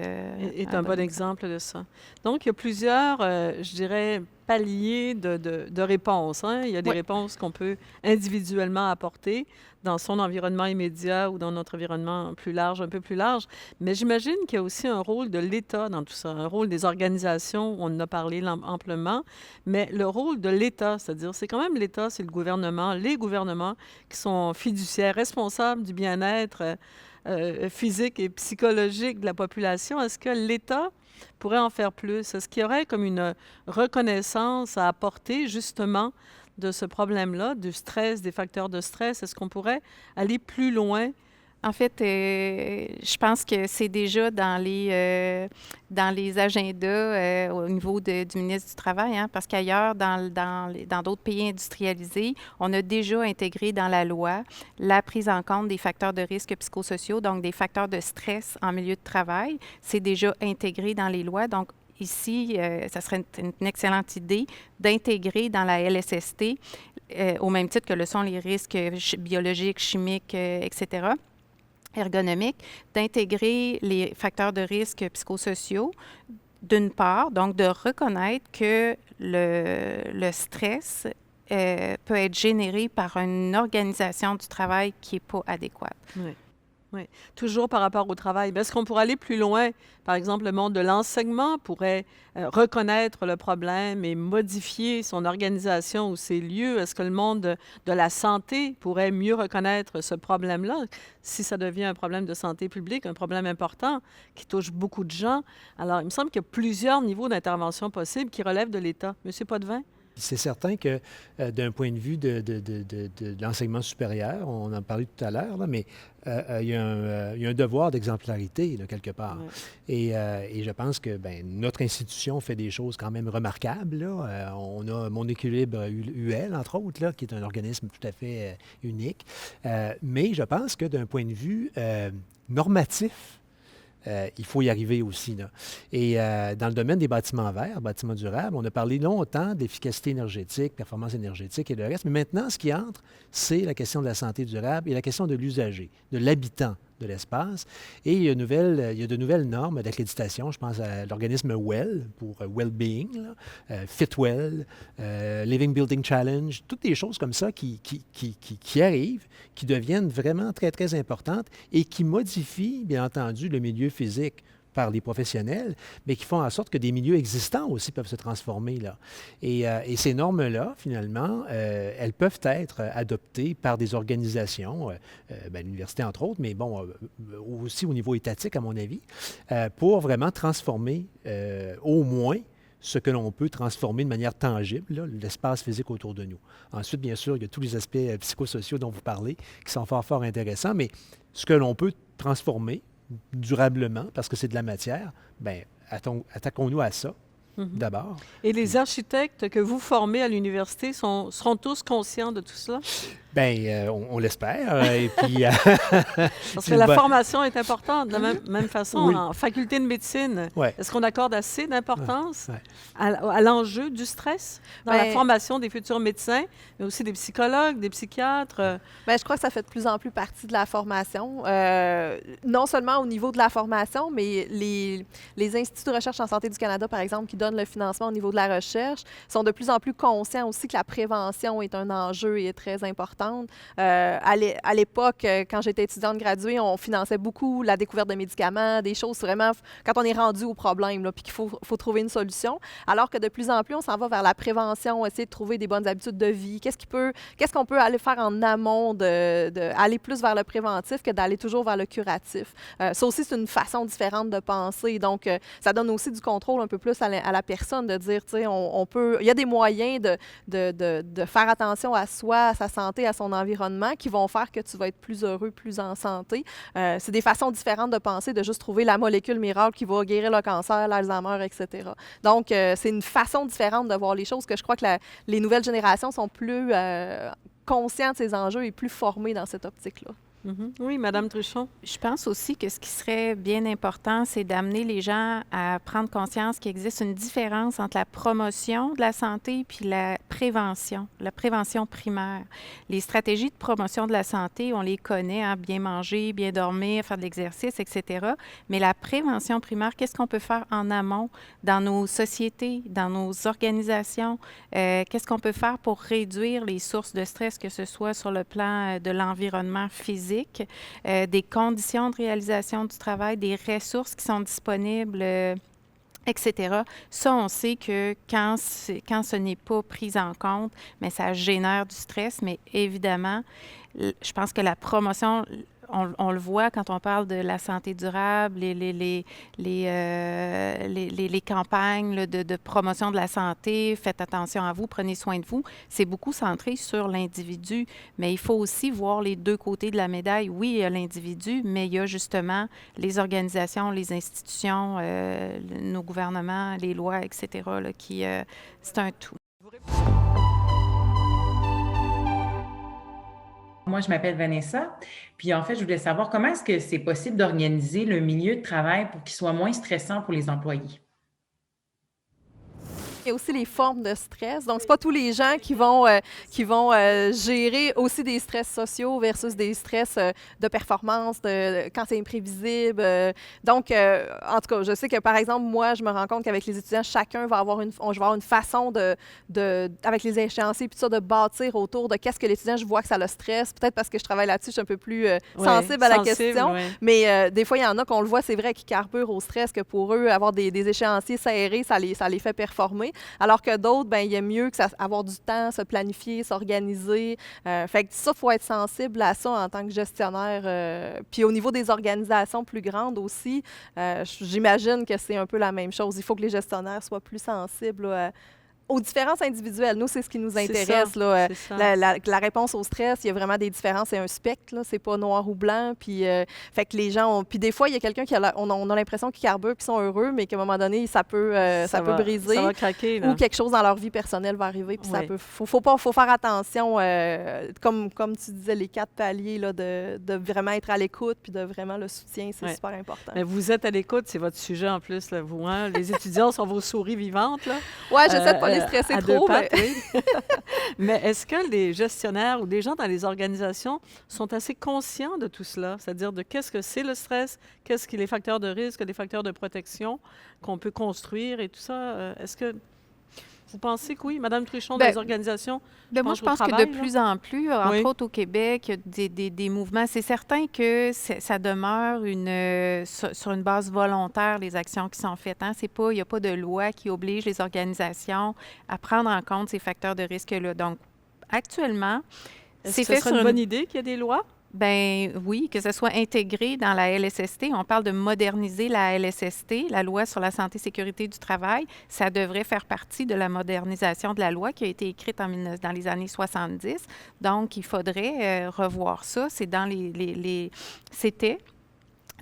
un bon exemple de ça. Donc, il y a plusieurs, je dirais, paliers de réponses. Hein? Il y a des réponses qu'on peut individuellement apporter dans son environnement immédiat ou dans notre environnement plus large, un peu plus large. Mais j'imagine qu'il y a aussi un rôle de l'État dans tout ça, un rôle des organisations, on en a parlé amplement, mais le rôle de l'État, c'est-à-dire c'est quand même l'État, c'est le gouvernement, les gouvernements qui sont fiduciaires, responsables du bien-être physique et psychologique de la population. Est-ce que l'État pourrait en faire plus? Est-ce qu'il y aurait comme une reconnaissance à apporter justement de ce problème-là, du stress, des facteurs de stress? Est-ce qu'on pourrait aller plus loin? En fait, je pense que c'est déjà dans les agendas au niveau du ministre du Travail, hein, parce qu'ailleurs, dans d'autres pays industrialisés, on a déjà intégré dans la loi la prise en compte des facteurs de risque psychosociaux, donc des facteurs de stress en milieu de travail. C'est déjà intégré dans les lois. Donc, ici, ça serait une excellente idée d'intégrer dans la LSST, au même titre que le sont les risques biologiques, chimiques, etc., ergonomique, d'intégrer les facteurs de risque psychosociaux, d'une part, donc de reconnaître que le stress peut être généré par une organisation du travail qui n'est pas adéquate. Oui. Oui, toujours par rapport au travail. Mais est-ce qu'on pourrait aller plus loin? Par exemple, le monde de l'enseignement pourrait reconnaître le problème et modifier son organisation ou ses lieux. Est-ce que le monde de la santé pourrait mieux reconnaître ce problème-là si ça devient un problème de santé publique, un problème important qui touche beaucoup de gens? Alors, il me semble qu'il y a plusieurs niveaux d'intervention possibles qui relèvent de l'État. Monsieur Potvin? C'est certain que d'un point de vue de l'enseignement supérieur, on en parlait tout à l'heure, là, mais il y a un devoir d'exemplarité, là, quelque part. Ouais. Et je pense que notre institution fait des choses quand même remarquables. Là. On a Mon Équilibre UL, entre autres, là, qui est un organisme tout à fait unique. Mais je pense que d'un point de vue normatif, il faut y arriver aussi. Là. Et dans le domaine des bâtiments verts, bâtiments durables, on a parlé longtemps d'efficacité énergétique, performance énergétique et le reste. Mais maintenant, ce qui entre, c'est la question de la santé durable et la question de l'usager, de l'habitant de l'espace. Et il y a de nouvelles normes d'accréditation. Je pense à l'organisme WELL pour Well-Being, Fitwell, Living Building Challenge, toutes des choses comme ça qui arrivent, qui deviennent vraiment très, très importantes et qui modifient, bien entendu, le milieu physique par les professionnels, mais qui font en sorte que des milieux existants aussi peuvent se transformer, là. Et ces normes-là, finalement, elles peuvent être adoptées par des organisations, l'université entre autres, mais bon, aussi au niveau étatique, à mon avis, pour vraiment transformer au moins ce que l'on peut transformer de manière tangible, là, l'espace physique autour de nous. Ensuite, bien sûr, il y a tous les aspects psychosociaux dont vous parlez, qui sont fort, fort intéressants, mais ce que l'on peut transformer durablement, parce que c'est de la matière, bien, attaquons-nous à ça, d'abord. Et les architectes que vous formez à l'université seront tous conscients de tout cela? Bien, on l'espère. Et puis, parce que la formation est importante. De la même façon, oui. En faculté de médecine, ouais. Est-ce qu'on accorde assez d'importance ouais. à l'enjeu du stress dans la formation des futurs médecins, mais aussi des psychologues, des psychiatres? Je crois que ça fait de plus en plus partie de la formation. Non seulement au niveau de la formation, mais les instituts de recherche en santé du Canada, par exemple, qui donnent le financement au niveau de la recherche, sont de plus en plus conscients aussi que la prévention est un enjeu et est très importante. À l'époque, quand j'étais étudiante graduée, on finançait beaucoup la découverte de médicaments, des choses vraiment quand on est rendu au problème, là, puis qu'il faut trouver une solution. Alors que de plus en plus, on s'en va vers la prévention, essayer de trouver des bonnes habitudes de vie. Qu'est-ce qu'on peut aller faire en amont, aller plus vers le préventif que d'aller toujours vers le curatif. Ça aussi, c'est une façon différente de penser. Donc, ça donne aussi du contrôle un peu plus à la personne, de dire, tu sais, il y a des moyens de faire attention à soi, à sa santé, à son environnement qui vont faire que tu vas être plus heureux, plus en santé. C'est des façons différentes de penser, de juste trouver la molécule miracle qui va guérir le cancer, l'Alzheimer, etc. Donc, c'est une façon différente de voir les choses que je crois que les nouvelles générations sont plus conscientes de ces enjeux et plus formées dans cette optique-là. Oui, Madame Truchon. Je pense aussi que ce qui serait bien important, c'est d'amener les gens à prendre conscience qu'il existe une différence entre la promotion de la santé puis la prévention primaire. Les stratégies de promotion de la santé, on les connaît, hein, bien manger, bien dormir, faire de l'exercice, etc. Mais la prévention primaire, qu'est-ce qu'on peut faire en amont dans nos sociétés, dans nos organisations? Qu'est-ce qu'on peut faire pour réduire les sources de stress, que ce soit sur le plan de l'environnement physique, des conditions de réalisation du travail, des ressources qui sont disponibles, etc. Ça, on sait que quand ce n'est pas pris en compte, mais ça génère du stress. Mais évidemment, je pense que la promotion... On le voit quand on parle de la santé durable, les campagnes là, de promotion de la santé, faites attention à vous, prenez soin de vous. C'est beaucoup centré sur l'individu, mais il faut aussi voir les deux côtés de la médaille. Oui, il y a l'individu, mais il y a justement les organisations, les institutions, nos gouvernements, les lois, etc. Là, c'est un tout. Moi, je m'appelle Vanessa. Puis, en fait, je voulais savoir comment est-ce que c'est possible d'organiser le milieu de travail pour qu'il soit moins stressant pour les employés? Il y a aussi les formes de stress. Donc, c'est pas tous les gens qui vont gérer aussi des stress sociaux versus des stress de performance, quand c'est imprévisible. Donc, en tout cas, je sais que, par exemple, moi, je me rends compte qu'avec les étudiants, chacun va avoir une façon avec les échéanciers, puis ça, de bâtir autour de qu'est-ce que l'étudiant, je vois que ça le stresse. Peut-être parce que je travaille là-dessus, je suis un peu plus sensible à la question. Oui. Mais des fois, il y en a qu'on le voit, c'est vrai, qui carburent au stress, que pour eux, avoir des échéanciers serrés, ça les fait performer. Alors que d'autres, il y a mieux que avoir du temps, se planifier, s'organiser. Fait que ça, il faut être sensible à ça en tant que gestionnaire. Puis au niveau des organisations plus grandes aussi, j'imagine que c'est un peu la même chose. Il faut que les gestionnaires soient plus sensibles aux différences individuelles. Nous, c'est ce qui nous intéresse. Là. La réponse au stress, il y a vraiment des différences. C'est un spectre, là. C'est pas noir ou blanc. Puis, fait que les gens Puis des fois, il y a quelqu'un on a l'impression qu'ils carburent puis sont heureux, mais qu'à un moment donné, ça peut briser. Ça va craquer, là. Ou quelque chose dans leur vie personnelle va arriver. Puis faut faire attention, comme tu disais, les 4 paliers, là, de vraiment être à l'écoute puis de vraiment le soutien, c'est super important. Mais vous êtes à l'écoute, c'est votre sujet en plus, là, vous. Hein? Les étudiants sont vos souris vivantes, là. Oui, j'essaie de pas bien stressé à deux trop, pattes, oui. Mais est-ce que les gestionnaires ou des gens dans les organisations sont assez conscients de tout cela? C'est-à-dire de qu'est-ce que c'est le stress, qu'est-ce que les facteurs de risque, les facteurs de protection qu'on peut construire et tout ça? Est-ce que vous pensez que oui, Madame Truchon, dans Ben, les organisations? Moi, je au pense que travail, de là? plus en plus, entre Oui. autres au Québec, il y a des mouvements. C'est certain que ça demeure sur une base volontaire, les actions qui sont faites. Hein. Il n'y a pas de loi qui oblige les organisations à prendre en compte ces facteurs de risque-là. Donc, actuellement, Est-ce c'est que ce fait serait sur une bonne idée qu'il y ait des lois? Ben oui, que ce soit intégré dans la LSST. On parle de moderniser la LSST, la loi sur la santé et sécurité du travail. Ça devrait faire partie de la modernisation de la loi qui a été écrite dans les années 70. Donc, il faudrait revoir ça. C'est dans c'était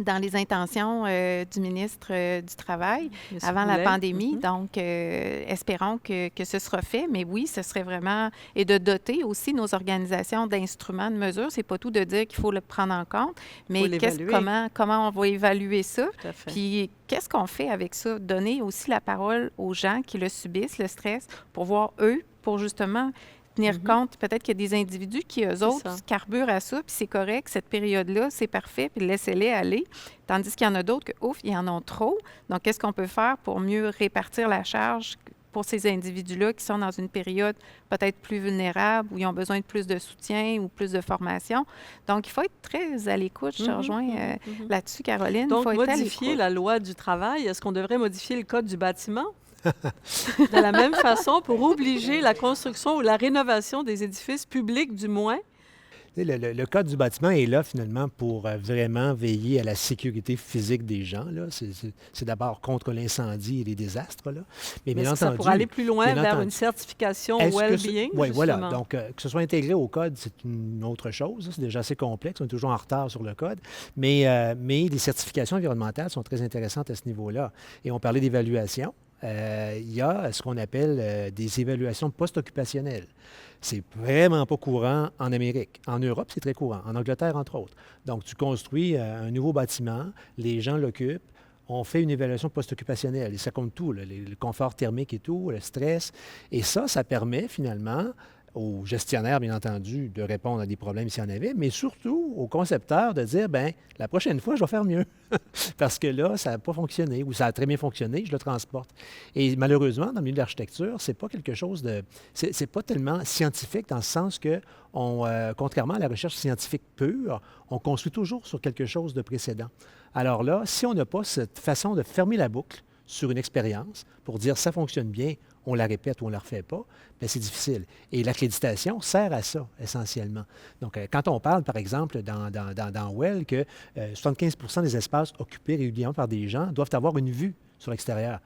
dans les intentions du ministre du Travail Monsieur avant la Boulet? pandémie. Mhm. Donc, espérons que ce sera fait. Mais oui, ce serait vraiment... Et de doter aussi nos organisations d'instruments, de mesures. C'est pas tout de dire qu'il faut le prendre en compte, mais l'évaluer. comment on va évaluer ça? Tout à fait. Puis, qu'est-ce qu'on fait avec ça? Donner aussi la parole aux gens qui le subissent, le stress, pour voir eux, pour justement tenir compte, peut-être qu'il y a des individus qui, eux autres, ça. carburent à ça, puis c'est correct, cette période-là, c'est parfait, puis laissez-les aller. Tandis qu'il y en a d'autres que, ouf, ils en ont trop. Donc, qu'est-ce qu'on peut faire pour mieux répartir la charge pour ces individus-là qui sont dans une période peut-être plus vulnérable, où ils ont besoin de plus de soutien ou plus de formation? Donc, il faut être très à l'écoute. Je te rejoins là-dessus, Caroline. Donc, il faut être à modifier l'écoute. la loi du travail, est-ce qu'on devrait modifier le code du bâtiment? De la même façon, pour obliger la construction ou la rénovation des édifices publics, du moins. Tu sais, le Code du bâtiment est là finalement pour vraiment veiller à la sécurité physique des gens. Là. C'est d'abord contre l'incendie et les désastres. Là. Mais Mais bien est-ce que ça entendu, pourrait aller plus loin bien vers entendu, une certification est-ce que well-being? oui, voilà. Justement? Donc, que ce soit intégré au code, c'est une autre chose. C'est déjà assez complexe. On est toujours en retard sur le code. Mais les certifications environnementales sont très intéressantes à ce niveau-là. Et on parlait d'évaluation. Il y a ce qu'on appelle des évaluations post-occupationnelles. C'est vraiment pas courant en Amérique. En Europe, c'est très courant. En Angleterre, entre autres. Donc, tu construis un nouveau bâtiment, les gens l'occupent, on fait une évaluation post-occupationnelle. Et ça compte tout, là, le confort thermique et tout, le stress. Et ça permet finalement aux gestionnaires, bien entendu, de répondre à des problèmes s'il y en avait, mais surtout aux concepteurs de dire, bien, la prochaine fois, je vais faire mieux. Parce que là, ça n'a pas fonctionné ou ça a très bien fonctionné, je le transporte. Et malheureusement, dans le milieu de l'architecture, c'est pas quelque chose de... C'est pas tellement scientifique dans le sens que, contrairement à la recherche scientifique pure, on construit toujours sur quelque chose de précédent. Alors là, si on n'a pas cette façon de fermer la boucle sur une expérience pour dire ça fonctionne bien, on la répète ou on ne la refait pas, bien, c'est difficile. Et l'accréditation sert à ça, essentiellement. Donc, quand on parle, par exemple, dans Well, que 75 des espaces occupés régulièrement par des gens doivent avoir une vue sur l'extérieur.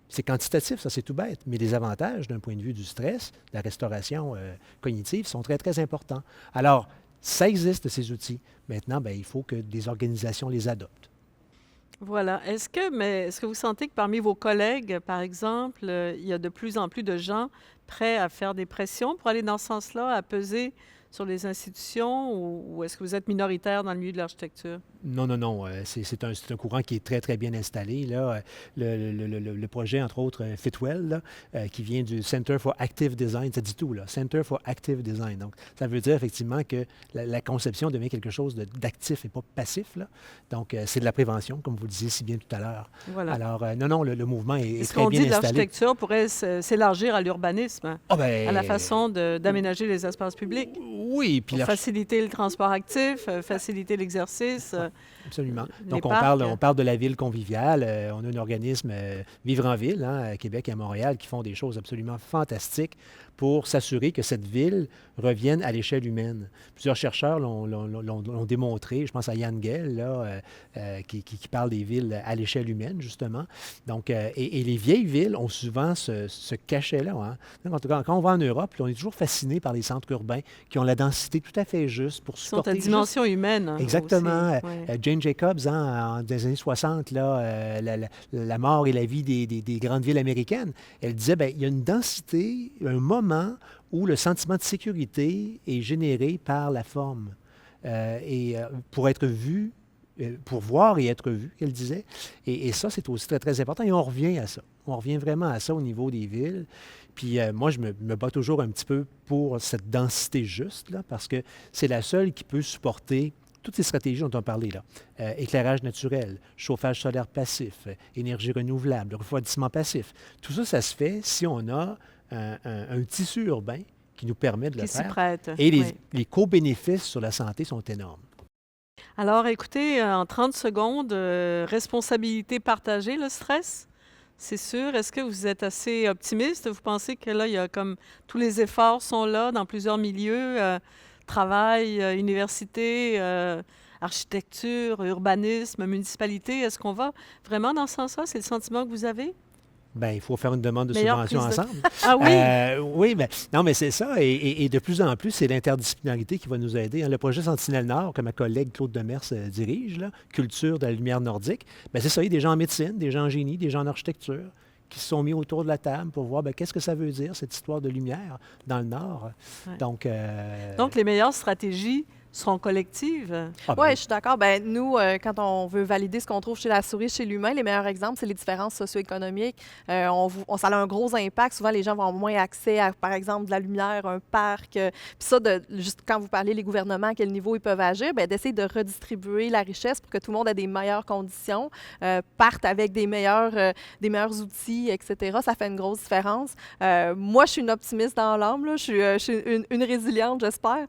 C'est quantitatif, ça, c'est tout bête. Mais les avantages, d'un point de vue du stress, de la restauration cognitive, sont très, très importants. Alors, ça existe, ces outils. Maintenant, bien, il faut que des organisations les adoptent. Voilà. Est-ce que vous sentez que parmi vos collègues, par exemple, il y a de plus en plus de gens prêts à faire des pressions pour aller dans ce sens-là, à peser sur les institutions, ou est-ce que vous êtes minoritaire dans le milieu de l'architecture? Non. C'est un courant qui est très, très bien installé. Là. Le projet, entre autres, Fitwell, là, qui vient du Center for Active Design, ça dit tout, là, Center for Active Design. Donc, ça veut dire effectivement que la conception devient quelque chose d'actif et pas passif. Là. Donc, c'est de la prévention, comme vous le disiez si bien tout à l'heure. Voilà. Alors, non, le mouvement est Est-ce très qu'on bien dit de installé. l'architecture pourrait s'élargir à l'urbanisme, hein, Ah, ben, à la façon d'aménager les espaces publics? Oui, puis Pour faciliter le transport actif, faciliter l'exercice. Absolument. Les Donc, parcs. on parle de la ville conviviale. On a un organisme, Vivre en ville, hein, à Québec et à Montréal, qui font des choses absolument fantastiques pour s'assurer que cette ville revienne à l'échelle humaine. Plusieurs chercheurs l'ont démontré. Je pense à Jan Gehl, là, qui parle des villes à l'échelle humaine, justement. Donc, et les vieilles villes ont souvent ce cachet-là. Hein. Quand on va en Europe, on est toujours fasciné par les centres urbains qui ont la densité tout à fait juste pour Ils sont supporter à dimension humaine. Hein, exactement. aussi. Ouais. Jane Jacobs, hein, dans les années 60, là, la mort et la vie des grandes villes américaines, elle disait, bien, il y a une densité, un moment où le sentiment de sécurité est généré par la forme. Pour être vu pour voir et être vu, qu'elle disait. Et ça, c'est aussi très, très important. Et on revient à ça. On revient vraiment à ça au niveau des villes. Puis moi, je me bats toujours un petit peu pour cette densité juste, là, parce que c'est la seule qui peut supporter toutes ces stratégies dont on parlait là. Éclairage naturel, chauffage solaire passif, énergie renouvelable, refroidissement passif. Tout ça, ça se fait si on a un tissu urbain qui nous permet de le Qui s'y faire. prête. Et Oui. les co-bénéfices sur la santé sont énormes. Alors, écoutez, en 30 secondes, responsabilité partagée, le stress, c'est sûr. Est-ce que vous êtes assez optimiste? Vous pensez que là, il y a comme tous les efforts sont là dans plusieurs milieux, travail, université, architecture, urbanisme, municipalité. Est-ce qu'on va vraiment dans ce sens-là? C'est le sentiment que vous avez? Bien, il faut faire une demande de Meilleure subvention prise de- ensemble. Ah oui? Oui, mais non, mais c'est ça. Et de plus en plus, c'est l'interdisciplinarité qui va nous aider. Hein. Le projet Sentinelle-Nord, que ma collègue Claude Demers dirige, là, Culture de la lumière nordique, bien, c'est ça. Il y a des gens en médecine, des gens en génie, des gens en architecture qui se sont mis autour de la table pour voir bien, qu'est-ce que ça veut dire, cette histoire de lumière dans le Nord. Ouais. Donc, Donc, les meilleures stratégies seront collectives. ah, ben Oui, je suis d'accord. Ben, nous, quand on veut valider ce qu'on trouve chez la souris, chez l'humain, les meilleurs exemples, c'est les différences socio-économiques. Ça a un gros impact. Souvent, les gens vont avoir moins accès à, par exemple, de la lumière, un parc. Puis ça, juste quand vous parlez les gouvernements, à quel niveau ils peuvent agir, ben, d'essayer de redistribuer la richesse pour que tout le monde ait des meilleures conditions, parte avec des meilleurs outils, etc. Ça fait une grosse différence. Moi, je suis une optimiste dans l'âme. Là. Je suis une résiliente, j'espère.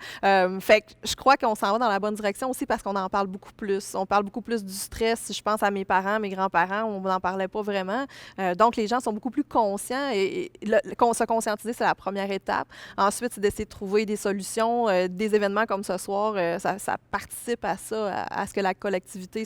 Fait que je crois qu'on s'en va dans la bonne direction aussi parce qu'on en parle beaucoup plus. On parle beaucoup plus du stress. Je pense à mes parents, mes grands-parents, on n'en parlait pas vraiment. Donc, les gens sont beaucoup plus conscients et se conscientiser, c'est la première étape. Ensuite, c'est d'essayer de trouver des solutions. Des événements comme ce soir, ça participe à ça, à ce que la collectivité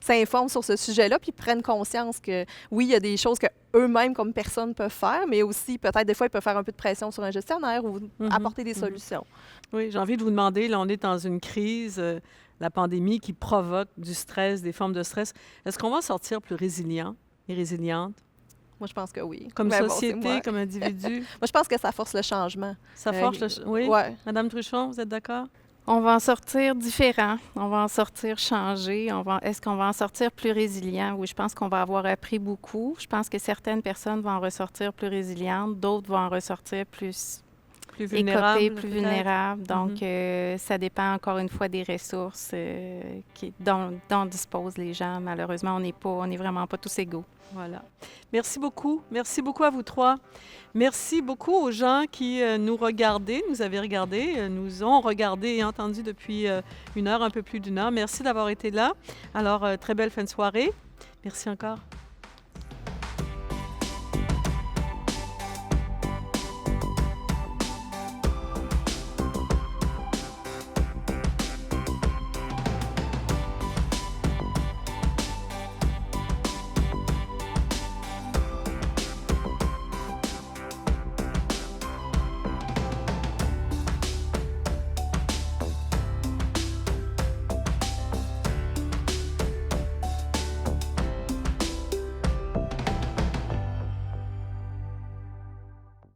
s'informe sur ce sujet-là puis prenne conscience que, oui, il y a des choses que eux-mêmes, comme personne, peuvent faire, mais aussi, peut-être, des fois, ils peuvent faire un peu de pression sur un gestionnaire ou apporter des solutions. Oui, j'ai envie de vous demander, là, on est dans une crise, la pandémie qui provoque du stress, des formes de stress. Est-ce qu'on va sortir plus résilient et résiliente, Moi, je pense que oui. comme Mais bon, c'est société, moi. comme individu? Moi, je pense que ça force le changement. Ça force le... Oui? Ouais. Madame Truchon, vous êtes d'accord? On va en sortir différent, on va en sortir changé, est-ce qu'on va en sortir plus résilient? Oui, je pense qu'on va avoir appris beaucoup. Je pense que certaines personnes vont en ressortir plus résilientes, d'autres vont en ressortir plus Plus écopées, vulnérable, plus peut-être? vulnérables. Donc, ça dépend encore une fois des ressources dont disposent les gens. Malheureusement, on n'est vraiment pas tous égaux. Voilà. Merci beaucoup. Merci beaucoup à vous trois. Merci beaucoup aux gens qui nous regardaient, nous avaient regardé, nous ont regardé et entendu depuis une heure, un peu plus d'une heure. Merci d'avoir été là. Alors, très belle fin de soirée. Merci encore.